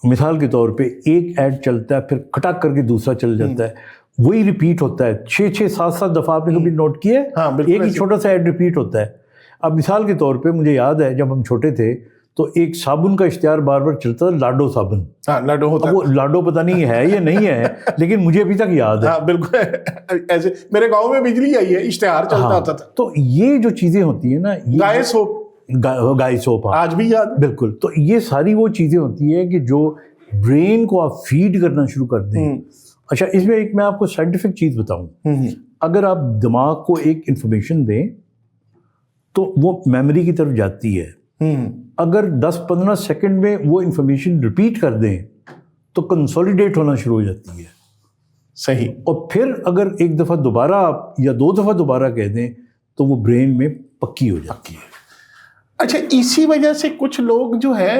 مثال کے طور پہ ایک ایڈ چلتا ہے پھر کھٹک کر کے دوسرا چل جاتا ہے, وہی ریپیٹ ہوتا ہے 6-7 دفعہ. آپ نے کبھی نوٹ کیا ہے ایک ہی چھوٹا سا ایڈ ریپیٹ ہوتا ہے. اب مثال کے طور پہ مجھے یاد ہے جب ہم چھوٹے تھے تو ایک صابن کا اشتہار بار بار چلتا تھا, لاڈو صابن. لاڈو ہوتا ہے, وہ لاڈو پتہ نہیں ہے یا نہیں ہے لیکن مجھے ابھی تک یاد ہے. بالکل ایسے میرے گاؤں میں بجلی آئی ہے, اشتہار چلتا ہوتا تھا. تو یہ جو چیزیں ہوتی ہیں نا, گائے سوپ آج بھی یاد. بالکل. تو یہ ساری وہ چیزیں ہوتی ہیں کہ جو برین کو آپ فیڈ کرنا شروع کر دیں. اچھا اس میں ایک میں آپ کو سائنٹیفک چیز بتاؤں, اگر آپ دماغ کو ایک انفارمیشن دیں تو وہ میموری کی طرف جاتی ہے. اگر 10-15 سیکنڈ میں وہ انفارمیشن ریپیٹ کر دیں تو کنسولیڈیٹ ہونا شروع ہو جاتی ہے. صحیح. اور پھر اگر ایک دفعہ دوبارہ آپ یا 2 دفعہ دوبارہ کہہ دیں تو وہ برین میں پکی ہو جاتی ہے. اچھا اسی وجہ سے کچھ لوگ جو ہے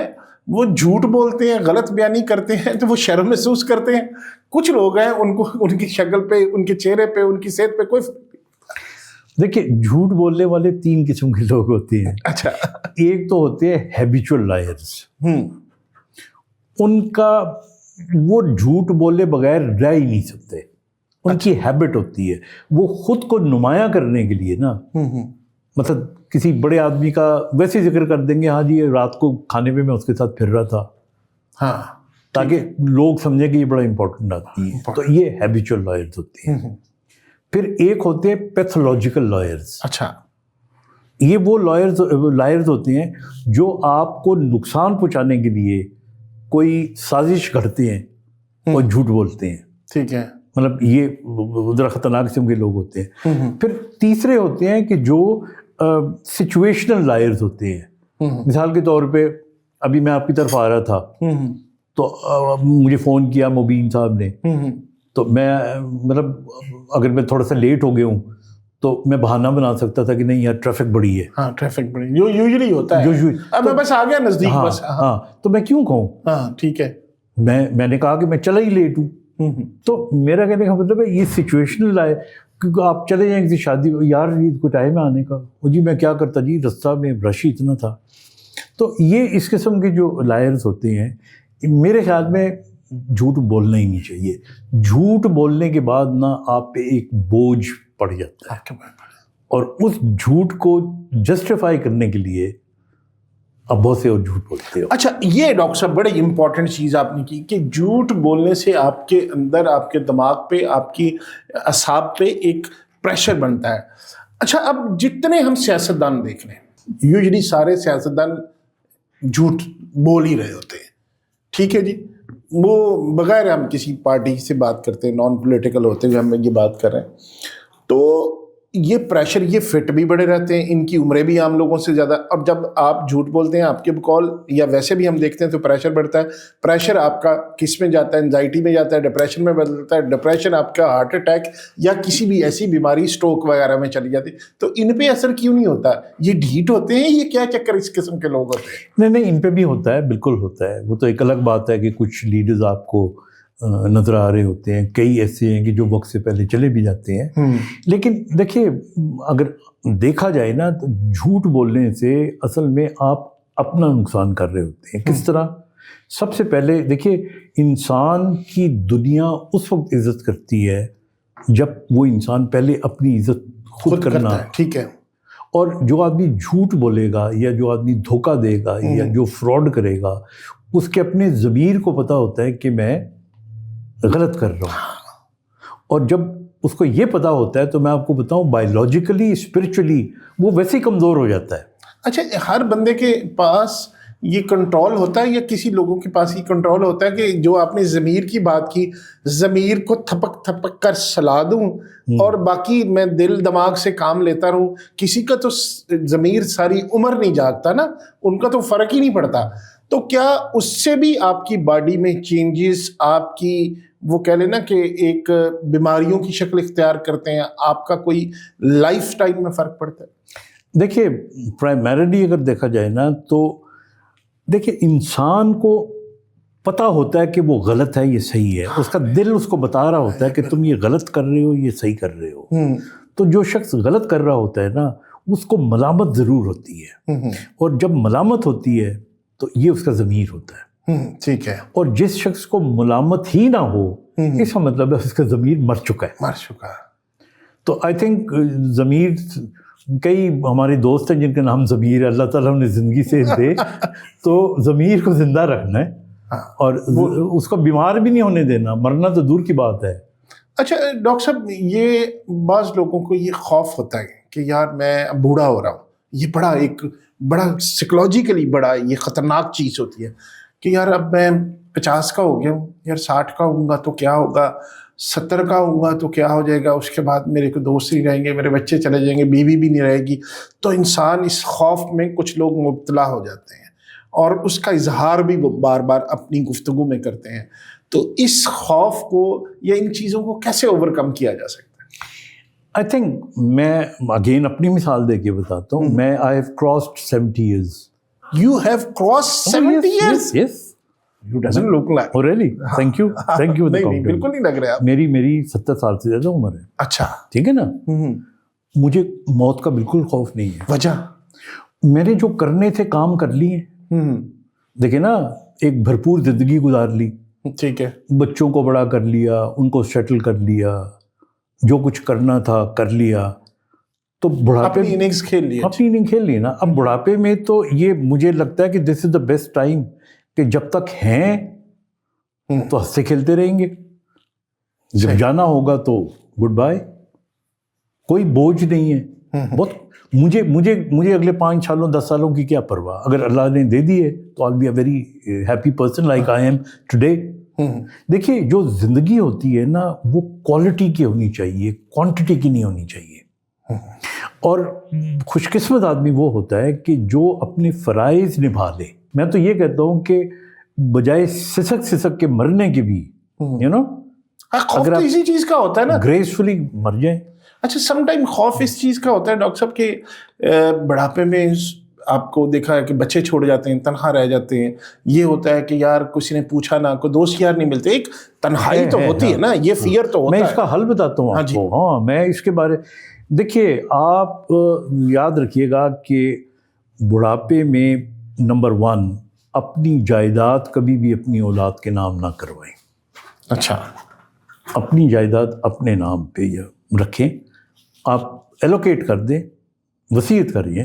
وہ جھوٹ بولتے ہیں, غلط بیانی کرتے ہیں تو وہ شرم محسوس کرتے ہیں. کچھ لوگ ہیں ان کو ان کی شکل پہ, ان کے چہرے پہ, ان کی صحت پہ کوئی. دیکھیے جھوٹ بولنے والے 3 قسم کے لوگ ہوتے ہیں. اچھا, ایک تو ہوتے ہیں ہیبیچول لائرز, ان کا وہ جھوٹ بولے بغیر رہ ہی نہیں سکتے, ان کی ہیبٹ ہوتی ہے. وہ خود کو نمایاں کرنے کے لیے نا, مطلب کسی بڑے آدمی کا ویسے ذکر کر دیں گے, ہاں جی رات کو کھانے پہ میں اس کے ساتھ پھر رہا تھا, ہاں, تاکہ لوگ سمجھیں کہ یہ بڑا امپورٹنٹ آدمی ہے. تو یہ ہیبیچول لائرز ہوتے ہیں. پھر ایک ہوتے ہیں پیتھولوجیکل لائرز. اچھا, یہ وہ لائرز ہوتے ہیں جو آپ کو نقصان پہنچانے کے لیے کوئی سازش کرتے ہیں اور جھوٹ بولتے ہیں. ٹھیک ہے, مطلب یہ ذرا خطرناک قسم کے لوگ ہوتے ہیں. پھر تیسرے ہوتے ہیں کہ جو سچویشنل لائرز ہوتے ہیں. مثال کے طور پہ ابھی میں آپ کی طرف آ رہا تھا تو مجھے فون کیا مبین صاحب نے, تو میں مطلب اگر میں تھوڑا سا لیٹ ہو گیا ہوں تو میں بہانہ بنا سکتا تھا کہ نہیں یار ٹریفک بڑی ہے. ہاں ٹریفک بڑی جو یوزلی ہوتا ہے, اب میں بس آ گیا نزدیک بس. ہاں تو میں کیوں کہوں. ہاں ٹھیک ہے, میں نے کہا کہ میں چلا ہی لیٹ ہوں. تو میرا کہنے کا مطلب ہے یہ سچویشنل ہے, کیونکہ آپ چلے جائیں کسی شادی, یار عید کو ٹائم ہے آنے کا, جی میں کیا کرتا جی رستہ میں رش اتنا تھا. تو یہ اس قسم کے جو لائرز ہوتے ہیں میرے خیال میں جھوٹ بولنا ہی نہیں چاہیے. جھوٹ بولنے کے بعد نا آپ پہ ایک بوجھ پڑ جاتا ہے, اور اس جھوٹ کو جسٹیفائی کرنے کے لیے اب بہت سے اور جھوٹ بولتے ہو. اچھا یہ ڈاکٹر صاحب بڑی امپورٹنٹ چیز آپ نے کی کہ جھوٹ بولنے سے آپ کے اندر، آپ کے دماغ پہ، آپ کی اعصاب پہ ایک پریشر بنتا ہے. اچھا اب جتنے ہم سیاستدان دیکھ رہے ہیں، یوزلی سارے سیاستدان جھوٹ بول ہی رہے ہوتے ہیں، ٹھیک ہے جی، وہ بغیر ہم کسی پارٹی سے بات کرتے ہیں، نان پولیٹیکل ہوتے ہوئے ہم یہ بات کر رہے ہیں. تو یہ پریشر، یہ فٹ بھی بڑے رہتے ہیں، ان کی عمریں بھی عام لوگوں سے زیادہ. اب جب آپ جھوٹ بولتے ہیں، آپ کے بقول یا ویسے بھی ہم دیکھتے ہیں تو پریشر بڑھتا ہے. پریشر آپ کا کس میں جاتا ہے؟ انزائٹی میں جاتا ہے، ڈپریشن میں بدلتا ہے. ڈپریشن آپ کا ہارٹ اٹیک یا کسی بھی ایسی بیماری، اسٹروک وغیرہ میں چلی جاتی ہے. تو ان پہ اثر کیوں نہیں ہوتا؟ یہ ڈھیٹ ہوتے ہیں؟ یہ کیا چکر اس قسم کے لوگ ہوتے ہیں؟ نہیں ان پہ بھی ہوتا ہے، بالکل ہوتا ہے. وہ تو ایک الگ بات ہے کہ کچھ لیڈرز آپ کو نظر آ رہے ہوتے ہیں، کئی ایسے ہیں کہ جو وقت سے پہلے چلے بھی جاتے ہیں. لیکن دیکھیے اگر دیکھا جائے نا تو جھوٹ بولنے سے اصل میں آپ اپنا نقصان کر رہے ہوتے ہیں. کس طرح؟ سب سے پہلے دیکھیے انسان کی دنیا اس وقت عزت کرتی ہے جب وہ انسان پہلے اپنی عزت خود کرنا. ٹھیک ہے. اور جو آدمی جھوٹ بولے گا یا جو آدمی دھوکہ دے گا یا جو فراڈ کرے گا، اس کے اپنے ضمیر کو پتہ ہوتا ہے کہ میں غلط کر رہا ہوں. اور جب اس کو یہ پتہ ہوتا ہے تو میں آپ کو بتاؤں بایولوجیکلی، اسپرچولی وہ ویسے ہی کمزور ہو جاتا ہے. اچھا ہر بندے کے پاس یہ کنٹرول ہوتا ہے یا کسی لوگوں کے پاس یہ کنٹرول ہوتا ہے کہ جو آپ نے ضمیر کی بات کی، ضمیر کو تھپک تھپک کر سلا دوں اور باقی میں دل دماغ سے کام لیتا رہوں؟ کسی کا تو ضمیر ساری عمر نہیں جاگتا نا، ان کا تو فرق ہی نہیں پڑتا. تو کیا اس سے بھی آپ کی باڈی میں چینجز، آپ کی وہ کہہ لینا کہ ایک بیماریوں کی شکل اختیار کرتے ہیں؟ آپ کا کوئی لائف ٹائم میں فرق پڑتا ہے؟ دیکھیے پرائمریلی اگر دیکھا جائے نا تو دیکھیے انسان کو پتہ ہوتا ہے کہ وہ غلط ہے، یہ صحیح ہے. اس کا دل اس کو بتا رہا ہوتا ہے کہ تم یہ غلط کر رہے ہو، یہ صحیح کر رہے ہو. تو جو شخص غلط کر رہا ہوتا ہے نا اس کو ملامت ضرور ہوتی ہے، اور جب ملامت ہوتی ہے تو یہ اس کا ضمیر ہوتا ہے. ٹھیک ہے. اور جس شخص کو ملامت ہی نہ ہو اس کا مطلب ہے اس کا ضمیر مر چکا ہے. تو آئی تھنک ضمیر، کئی ہمارے دوست ہیں جن کا نام ضمیر ہے، اللہ تعالیٰ نے زندگی سے دے تو ضمیر کو زندہ رکھنا ہے اور اس کو بیمار بھی نہیں ہونے دینا، مرنا تو دور کی بات ہے. اچھا ڈاکٹر صاحب، یہ بعض لوگوں کو یہ خوف ہوتا ہے کہ یار میں بوڑھا ہو رہا ہوں. یہ بڑا سائیکولوجیکلی بڑا یہ خطرناک چیز ہوتی ہے کہ یار اب میں 50 کا ہو گیا ہوں، یار 60 کا ہوں گا تو کیا ہوگا، 70 کا ہوں گا تو کیا ہو جائے گا، اس کے بعد میرے کو دوست نہیں رہیں گے، میرے بچے چلے جائیں گے، بیوی بھی نہیں رہے گی. تو انسان اس خوف میں کچھ لوگ مبتلا ہو جاتے ہیں اور اس کا اظہار بھی وہ بار بار اپنی گفتگو میں کرتے ہیں. تو اس خوف کو یا ان چیزوں کو کیسے اوورکم کیا جا سکتا ہے؟ آئی تھنک میں اگین اپنی مثال دے کے بتاتا ہوں. میں I have crossed 70 years. You have crossed 70 years? Yes. You doesn't look like. Oh really? Thank you. Thank you for the نہیں compliment. بالکل نہیں لگ رہا. میری 70 سال سے زیادہ عمر ہے. اچھا ٹھیک ہے نا. مجھے موت کا بالکل خوف نہیں ہے. وجہ؟ میں نے جو کرنے تھے کام کر لیے. دیکھیں نا، ایک بھرپور زندگی گزار لی. ٹھیک ہے. بچوں کو بڑا کر لیا، ان کو سیٹل کر لیا، جو کچھ کرنا تھا کر لیا. تو بڑھاپے اپنی اننگز کھیل لی. اپنی اننگ کھیل لی نا. اب بڑھاپے میں تو یہ مجھے لگتا ہے کہ دس از دا بیسٹ ٹائم کہ جب تک ہیں تو ہنستے کھیلتے رہیں گے. جب جانا ہوگا تو گڈ بائے. کوئی بوجھ نہیں ہے. بہت مجھے اگلے 5 سالوں 10 سالوں کی کیا پرواہ. اگر اللہ نے دے دیے تو I'll be a very happy person like I am today. دیکھیے جو زندگی ہوتی ہے نا وہ کوالٹی کی ہونی چاہیے، کوانٹٹی کی نہیں ہونی چاہیے. اور خوش قسمت آدمی وہ ہوتا ہے کہ جو اپنے فرائض نبھا لے. میں تو یہ کہتا ہوں کہ بجائے سسک کے مرنے کے بھی خوف تو اسی چیز کا ہوتا ہے نا، گریسفلی مر جائیں. اچھا سم ٹائم خوف اس چیز کا ہوتا ہے ڈاکٹر صاحب کہ بڑھاپے میں آپ کو دیکھا ہے کہ بچے چھوڑ جاتے ہیں، تنہا رہ جاتے ہیں. یہ ہوتا ہے کہ یار کسی نے پوچھا نہ، کوئی دوست یار نہیں ملتے. ایک تنہائی تو ہوتی ہے نا، یہ فیئر تو ہوتا ہے. میں اس کا حل بتاتا ہوں آپ کو. ہاں میں اس کے بارے دیکھیے آپ یاد رکھیے گا کہ بڑھاپے میں نمبر 1 اپنی جائیداد کبھی بھی اپنی اولاد کے نام نہ کروائیں. اچھا. اپنی جائیداد اپنے نام پہ رکھیں. آپ ایلوکیٹ کر دیں، وصیت کریے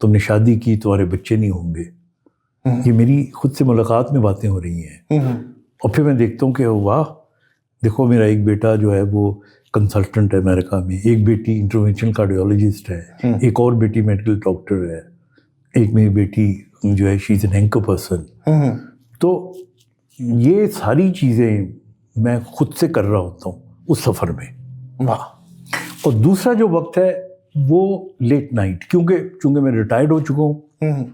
تم نے شادی کی, تمہارے بچے نہیں ہوں گے. یہ میری خود سے ملاقات میں باتیں ہو رہی ہیں. اور پھر میں دیکھتا ہوں کہ واہ دیکھو میرا ایک بیٹا جو ہے وہ کنسلٹنٹ ہے امریکہ میں, ایک بیٹی انٹرونشنل کارڈیولوجسٹ ہے, ایک اور بیٹی میڈیکل ڈاکٹر ہے, ایک میری بیٹی جو ہے شی از این اینکر پرسن. تو یہ ساری چیزیں میں خود سے کر رہا ہوتا ہوں اس سفر میں. اور دوسرا جو وقت ہے وہ لیٹ نائٹ, چونکہ میں ریٹائرڈ ہو چکا ہوں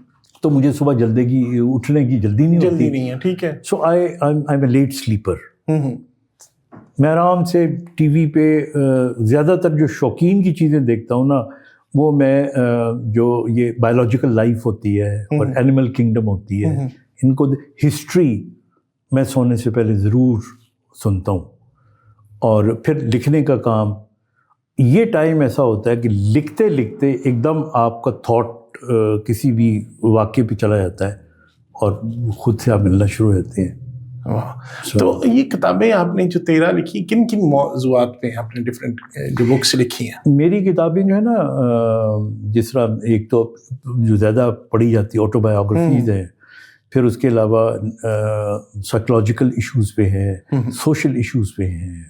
تو مجھے صبح جلدی اٹھنے کی جلدی نہیں ہے. ٹھیک ہے. So I am a late sleeper. میں آرام سے ٹی وی پہ زیادہ تر جو شوقین کی چیزیں دیکھتا ہوں نا, وہ میں جو یہ بایولوجیکل لائف ہوتی ہے اور اینیمل کنگڈم ہوتی ہے, ان کو ہسٹری میں سونے سے پہلے ضرور سنتا ہوں. اور پھر لکھنے کا کام, یہ ٹائم ایسا ہوتا ہے کہ لکھتے لکھتے ایک دم آپ کا تھاٹ کسی بھی واقعے پہ چلا جاتا ہے اور خود سے آپ ملنا شروع ہوتے ہیں. تو یہ کتابیں آپ نے جو 13 لکھی, کن کن موضوعات پہ آپ نے ڈفرینٹ جو بکس لکھی ہیں؟ میری کتابیں جو ہے نا, جس طرح ایک تو جو زیادہ پڑھی جاتی آٹو بایوگرافیز ہیں, پھر اس کے علاوہ سائیکولوجیکل ایشوز پہ ہیں, سوشل ایشوز پہ ہیں,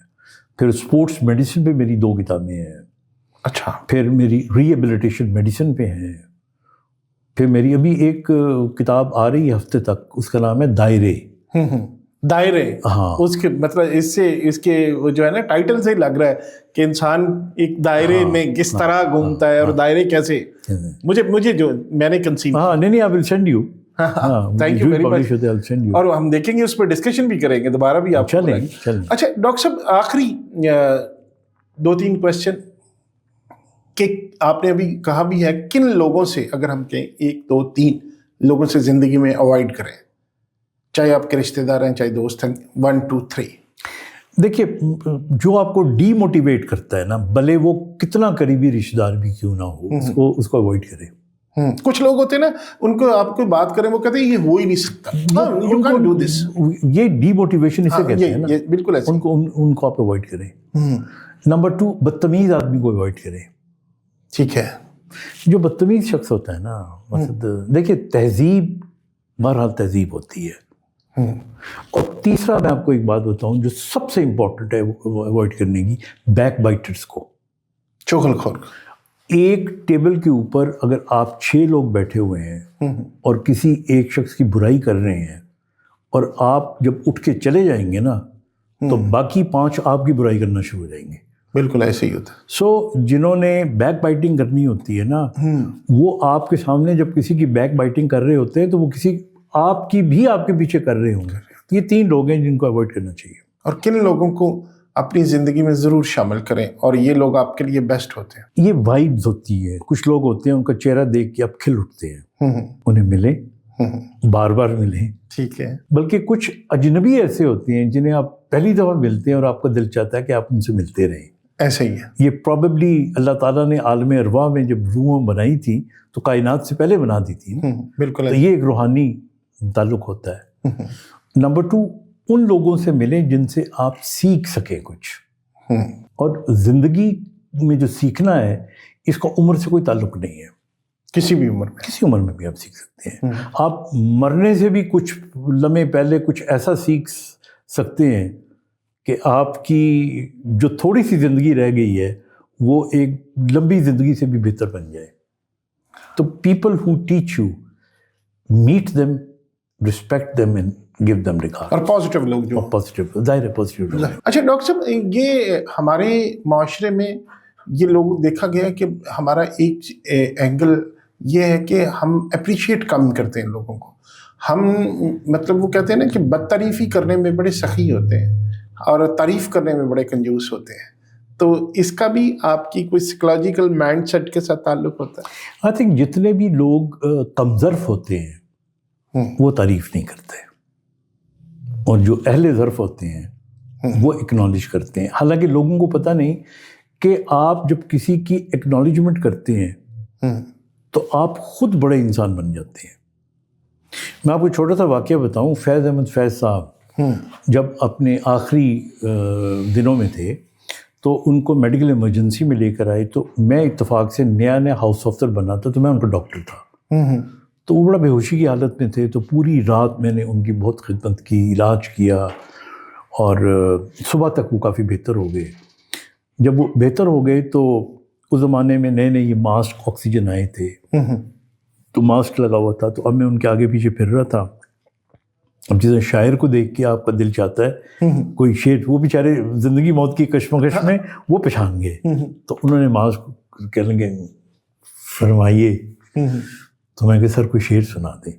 پھر اسپورٹس میڈیسن پہ میری 2 کتابیں ہیں. اچھا. پھر میری ری ایبلیٹیشن میڈیسن پہ ہیں. پھر میری ابھی ایک کتاب آ رہی ہے ہفتے تک, اس کا نام ہے دائرے. دائرے. ہاں. اس کے مطلب اس کے وہ جو ہے نا ٹائٹل سے ہی لگ رہا ہے کہ انسان ایک دائرے میں کس طرح گھومتا ہے اور دائرے کیسے. مجھے جو میں نے کنسیو. ہاں نہیں I will send you. Thank you very much. اور ہم دیکھیں گے, اس پہ ڈسکشن بھی کریں گے دوبارہ بھی آپ. چلیں. اچھا ڈاکٹر صاحب, آخری 2-3 کوشچن کہ آپ نے ابھی کہا بھی ہے, کن لوگوں سے اگر ہم کہیں 1 2 3 لوگوں سے زندگی میں اوائڈ کریں, چاہے آپ کے رشتہ دار ہیں چاہے دوست ہیں, 1 2 3. دیکھیے جو آپ کو ڈی موٹیویٹ کرتا ہے نا, بھلے وہ کتنا قریبی رشتہ دار بھی کیوں نہ ہو, اس کو اوائڈ کریں. کچھ لوگ ہوتے ہیں نا, ان کو آپ کوئی بات کریں وہ کہتے ہیں یہ ہو ہی نہیں سکتا, you can't do this. یہ ڈی موٹیویشن اسے کہتے ہیں نا, بالکل ایسے. ان کو آپ اوائڈ کریں. نمبر 2, بدتمیز آدمی کو اوائڈ کریں. ٹھیک ہے. جو بدتمیز شخص ہوتا ہے نا, دیکھیے تہذیب بہرحال تہذیب ہوتی ہے. اور تیسرا میں آپ کو ایک بات بتاؤں جو سب سے امپورٹنٹ ہے اوائڈ کرنے کی, بیک بائٹرز کو, چغل خور. ایک ٹیبل کے اوپر اگر آپ 6 لوگ بیٹھے ہوئے ہیں اور کسی ایک شخص کی برائی کر رہے ہیں, اور آپ جب اٹھ کے چلے جائیں گے نا تو باقی 5 آپ کی برائی کرنا شروع ہو جائیں گے. بالکل ایسے ہی ہوتا ہے. سو جنہوں نے بیک بائٹنگ کرنی ہوتی ہے نا, وہ آپ کے سامنے جب کسی کی بیک بائٹنگ کر رہے ہوتے ہیں تو وہ کسی آپ کی بھی آپ کے پیچھے کر رہے ہوں گے. یہ 3 لوگ ہیں جن کو اوائڈ کرنا چاہیے. اور کن لوگوں کو اپنی زندگی میں ضرور شامل کریں اور یہ لوگ آپ کے لیے بیسٹ ہوتے ہیں؟ یہ وائبز ہوتی ہے. کچھ لوگ ہوتے ہیں ان کا چہرہ دیکھ کے آپ کھل اٹھتے ہیں, انہیں ملیں, بار بار ملیں. ٹھیک ہے. بلکہ کچھ اجنبی ایسے ہوتے ہیں جنہیں آپ پہلی دفعہ ملتے ہیں اور آپ کا دل چاہتا ہے کہ آپ ان سے ملتے رہیں. ایسا ہی ہے. یہ پروبیبلی اللہ تعالیٰ نے عالم ارواح میں جب روحیں بنائی تھیں تو کائنات سے پہلے بنا دی تھی. بالکل. تو یہ ایک روحانی تعلق ہوتا ہے. نمبر 2, ان لوگوں سے ملیں جن سے آپ سیکھ سکیں کچھ. اور زندگی میں جو سیکھنا ہے اس کا عمر سے کوئی تعلق نہیں ہے. کسی بھی عمر میں, کسی عمر میں بھی آپ سیکھ سکتے ہیں. آپ مرنے سے بھی کچھ لمحے پہلے کچھ ایسا سیکھ سکتے ہیں کہ آپ کی جو تھوڑی سی زندگی رہ گئی ہے وہ ایک لمبی زندگی سے بھی بہتر بن جائے. تو people who teach you, meet them, respect them and give them regard. اور پازیٹیو لوگ جو پازیٹیو, ظاہر ہے پازیٹیو. اچھا ڈاکٹر صاحب, یہ ہمارے معاشرے میں یہ لوگ دیکھا گیا کہ ہمارا ایک اینگل یہ ہے کہ ہم اپریشیٹ کم کرتے ہیں لوگوں کو. ہم مطلب وہ کہتے ہیں نا کہ بدتعریفی کرنے میں بڑے سخی ہوتے ہیں اور تعریف کرنے میں بڑے کنجوس ہوتے ہیں. تو اس کا بھی آپ کی کوئی سائیکولوجیکل مائنڈ سیٹ کے ساتھ تعلق ہوتا ہے؟ آئی تھنک جتنے بھی لوگ کمظرف ہوتے ہیں وہ تعریف نہیں کرتے, اور جو اہل ظرف ہوتے ہیں وہ اکنالج کرتے ہیں. حالانکہ لوگوں کو پتہ نہیں کہ آپ جب کسی کی اکنالجمنٹ کرتے ہیں تو آپ خود بڑے انسان بن جاتے ہیں. میں آپ کو چھوٹا سا واقعہ بتاؤں. فیض احمد فیض صاحب جب اپنے آخری دنوں میں تھے تو ان کو میڈیکل ایمرجنسی میں لے کر آئے. تو میں اتفاق سے نیا ہاؤس افسر بنا تھا, تو میں ان کا ڈاکٹر تھا. تو وہ بڑا بے ہوشی کی حالت میں تھے. تو پوری رات میں نے ان کی بہت خدمت کی, علاج کیا, اور صبح تک وہ کافی بہتر ہو گئے. جب وہ بہتر ہو گئے تو اس زمانے میں نئے نئے یہ ماسک آکسیجن آئے تھے, تو ماسک لگا ہوا تھا. تو اب میں ان کے آگے پیچھے پھر رہا تھا. اب جیسے شاعر کو دیکھ کے آپ کا دل چاہتا ہے کوئی شعر, وہ بیچارے زندگی موت کی کشمکش میں وہ پہچان گئے. تو انہوں نے ماسک کہنے لگے فرمائیے. تو میں کہ سر کوئی شعر سنا دیں.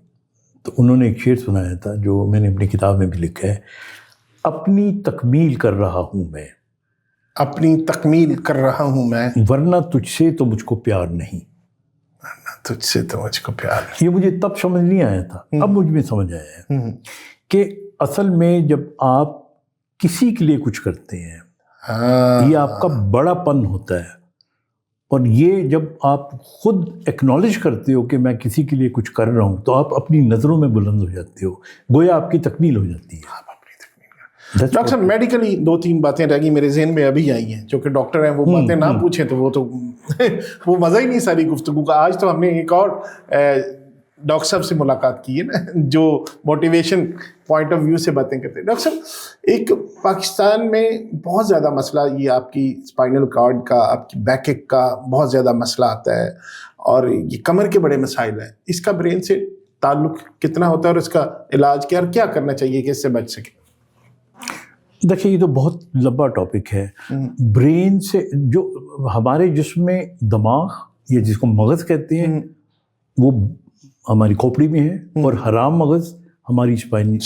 تو انہوں نے ایک شعر سنایا تھا جو میں نے اپنی کتاب میں بھی لکھا ہے, اپنی تکمیل کر رہا ہوں میں, اپنی تکمیل کر رہا ہوں میں, ورنہ تجھ سے تو مجھ کو پیار نہیں. تجھ سے تو مجھ کو پیار نہیں. یہ مجھے تب سمجھ نہیں آیا تھا, اب مجھ میں سمجھ آیا ہے کہ اصل میں جب آپ کسی کے لیے کچھ کرتے ہیں یہ آپ کا بڑا پن ہوتا ہے, اور یہ جب آپ خود ایکنالج کرتے ہو کہ میں کسی کے لیے کچھ کر رہا ہوں, تو آپ اپنی نظروں میں بلند ہو جاتے ہو, گویا آپ کی تکمیل ہو جاتی ہے. ڈاکٹر صاحب میڈیکلی 2-3 باتیں رہ گئی میرے ذہن میں ابھی آئی ہیں, جو کہ ڈاکٹر ہیں وہ باتیں نہ پوچھیں تو وہ مزہ ہی نہیں ساری گفتگو کا. آج تو ہم نے ایک اور ڈاکٹر صاحب سے ملاقات کی ہے نا, جو موٹیویشن پوائنٹ آف ویو سے باتیں کرتے ہیں. ڈاکٹر صاحب ایک پاکستان میں بہت زیادہ مسئلہ یہ آپ کی اسپائنل کارڈ کا, آپ کی بیک ایک کا بہت زیادہ مسئلہ آتا ہے, اور یہ کمر کے بڑے مسائل ہیں. اس کا برین سے تعلق کتنا ہوتا ہے, اور اس کا علاج کیا کرنا چاہیے کہ اس سے بچ سکے؟ دیکھیے یہ تو بہت لمبا ٹاپک ہے. برین سے جو ہمارے جسم میں دماغ یا جس کو مغز کہتے ہیں وہ ہماری کھوپڑی میں ہے, اور حرام مغز ہماری اسپائنل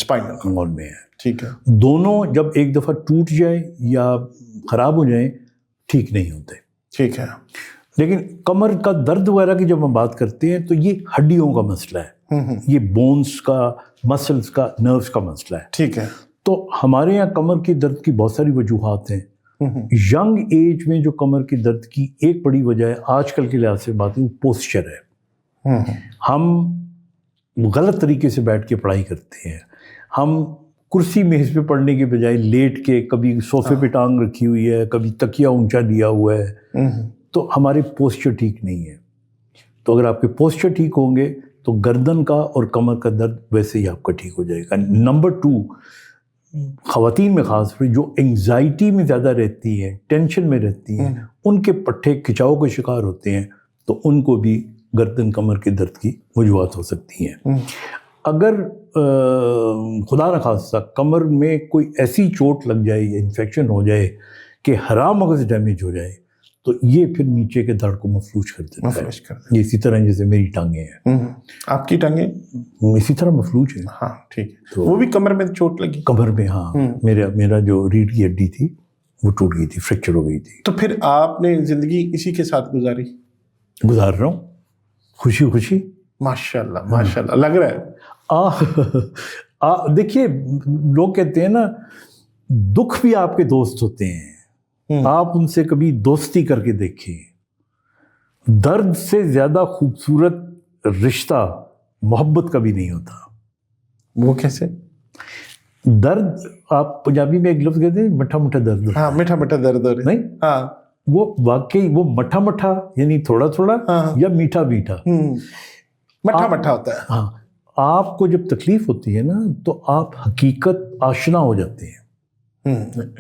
کارڈ میں ہے. ٹھیک ہے. دونوں جب ایک دفعہ ٹوٹ جائے یا خراب ہو جائیں ٹھیک نہیں ہوتے. ٹھیک ہے. لیکن کمر کا درد وغیرہ کی جب ہم بات کرتے ہیں تو یہ ہڈیوں کا مسئلہ ہے, یہ بونز کا, مسلز کا, نروز کا مسئلہ ہے. ٹھیک ہے. تو ہمارے یہاں کمر کی درد کی بہت ساری وجوہات ہیں. ینگ ایج میں جو کمر کی درد کی ایک بڑی وجہ ہے, آج کل کے لحاظ سے بات ہے, پوسچر ہے. ہم غلط طریقے سے بیٹھ کے پڑھائی کرتے ہیں. ہم کرسی میز پہ پڑھنے کے بجائے لیٹ کے, کبھی صوفے پہ ٹانگ رکھی ہوئی ہے, کبھی تکیہ اونچا لیا ہوا ہے, تو ہمارے پوسچر ٹھیک نہیں ہے. تو اگر آپ کے پوسچر ٹھیک ہوں گے تو گردن کا اور کمر کا درد ویسے ہی آپ کا ٹھیک ہو جائے گا. نمبر 2, خواتین میں خاص طور جو انگزائٹی میں زیادہ رہتی ہیں, ٹینشن میں رہتی ہیں, ان کے پٹھے کھچاؤ کے شکار ہوتے ہیں, تو ان کو بھی گردن کمر کے درد کی وجوہات ہو سکتی ہیں. اگر خدا نخواستہ کمر میں کوئی ایسی چوٹ لگ جائے یا انفیکشن ہو جائے کہ حرام مغز ڈیمیج ہو جائے, تو یہ پھر نیچے کے دھڑ کو مفلوج کر دیتا ہے. یہ اسی طرح جیسے میری ٹانگیں ہیں. آپ کی ٹانگیں اسی طرح مفلوج ہیں. ہاں ٹھیک ہے. تو وہ بھی کمر میں چوٹ لگی؟ کمر میں ہاں, میرا جو ریڑھ کی ہڈی تھی وہ ٹوٹ گئی تھی, فریکچر ہو گئی تھی. تو پھر آپ نے زندگی اسی کے ساتھ گزار رہا ہوں, خوشی خوشی. ماشاء اللہ ماشاء اللہ لگ رہا ہے. دیکھیے لوگ کہتے ہیں نا دکھ بھی آپ کے دوست ہوتے ہیں, آپ ان سے کبھی دوستی کر کے دیکھیں. درد سے زیادہ خوبصورت رشتہ محبت کا بھی نہیں ہوتا. وہ کیسے؟ درد, آپ پنجابی میں ایک لفظ کہتے ہیں مٹھا مٹھا درد. ہاں میٹھا میٹھا درد نہیں, ہاں وہ واقعی وہ مٹھا مٹھا یعنی تھوڑا تھوڑا یا میٹھا میٹھا, مٹھا مٹھا ہوتا ہے. ہاں, آپ کو جب تکلیف ہوتی ہے نا تو آپ حقیقت آشنا ہو جاتے ہیں,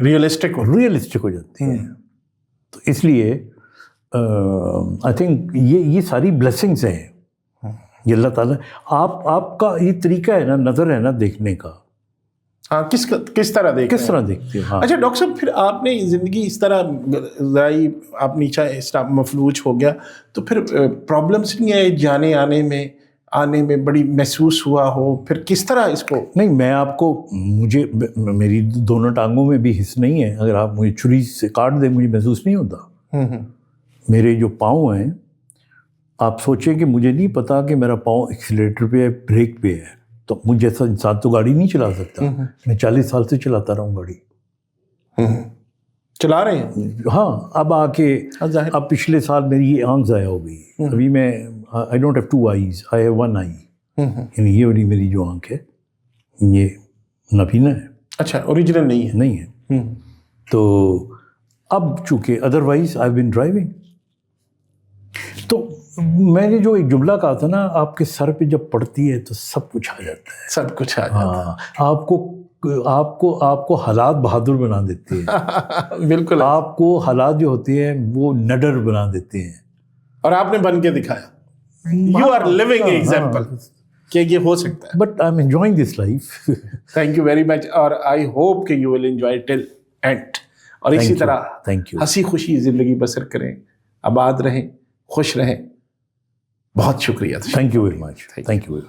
ریئلسٹک ہو جاتی ہیں. تو اس لیے آئی تھنک یہ ساری بلیسنگز ہیں. یہ اللہ تعالیٰ آپ کا یہ طریقہ ہے نا, نظر ہے نا دیکھنے کا. ہاں کس طرح دیکھتے ہیں. اچھا ڈاکٹر صاحب, پھر آپ نے زندگی اس طرح گزاری, آپ نیچا اس طرح مفلوج ہو گیا, تو پھر پرابلمس نہیں آئے جانے آنے میں بڑی محسوس ہوا ہو, پھر کس طرح اس کو؟ نہیں, میں آپ کو, مجھے میری دونوں ٹانگوں میں بھی حص نہیں ہے. اگر آپ مجھے چھری سے کاٹ دیں مجھے محسوس نہیں ہوتا. میرے جو پاؤں ہیں, آپ سوچیں کہ مجھے نہیں پتا کہ میرا پاؤں ایکسیلیٹر پہ ہے, بریک پہ ہے. تو مجھ جیسا انسان تو گاڑی نہیں چلا سکتا. میں 40 سال سے چلاتا رہا ہوں گاڑی. چلا رہے ہیں؟ ہاں, اب آ کے اب پچھلے سال میری یہ آنکھ ضائع ہو گئی. ابھی میں I don't have 2 eyes, I have 1 eye. یعنی یہ والی میری جو آنکھ ہے یہ نابینا ہے. اچھا, اوریجنل نہیں ہے. تو اب چونکہ ادروائز آئی بین ڈرائیونگ. تو میں نے جو ایک جملہ کہا تھا نا، آپ کے سر پہ جب پڑتی ہے تو سب کچھ آ جاتا ہے. سب کچھ آ جاتا ہے. آپ کو حالات بہادر بنا دیتے ہیں. بالکل. آپ کو حالات جو ہوتے ہیں وہ نڈر بنا دیتے ہیں. اور آپ نے بن کے دکھایا. یو آر لیونگ ایگزامپل کہ یہ ہو سکتا ہے. But I am enjoying this life. Thank you very much. اور آئی ہوپ کہ you will enjoy till and. اور اسی طرح ہنسی خوشی زندگی بسر کریں، آباد رہیں، خوش رہیں. بہت شکریہ. Thank you very much. Thank you.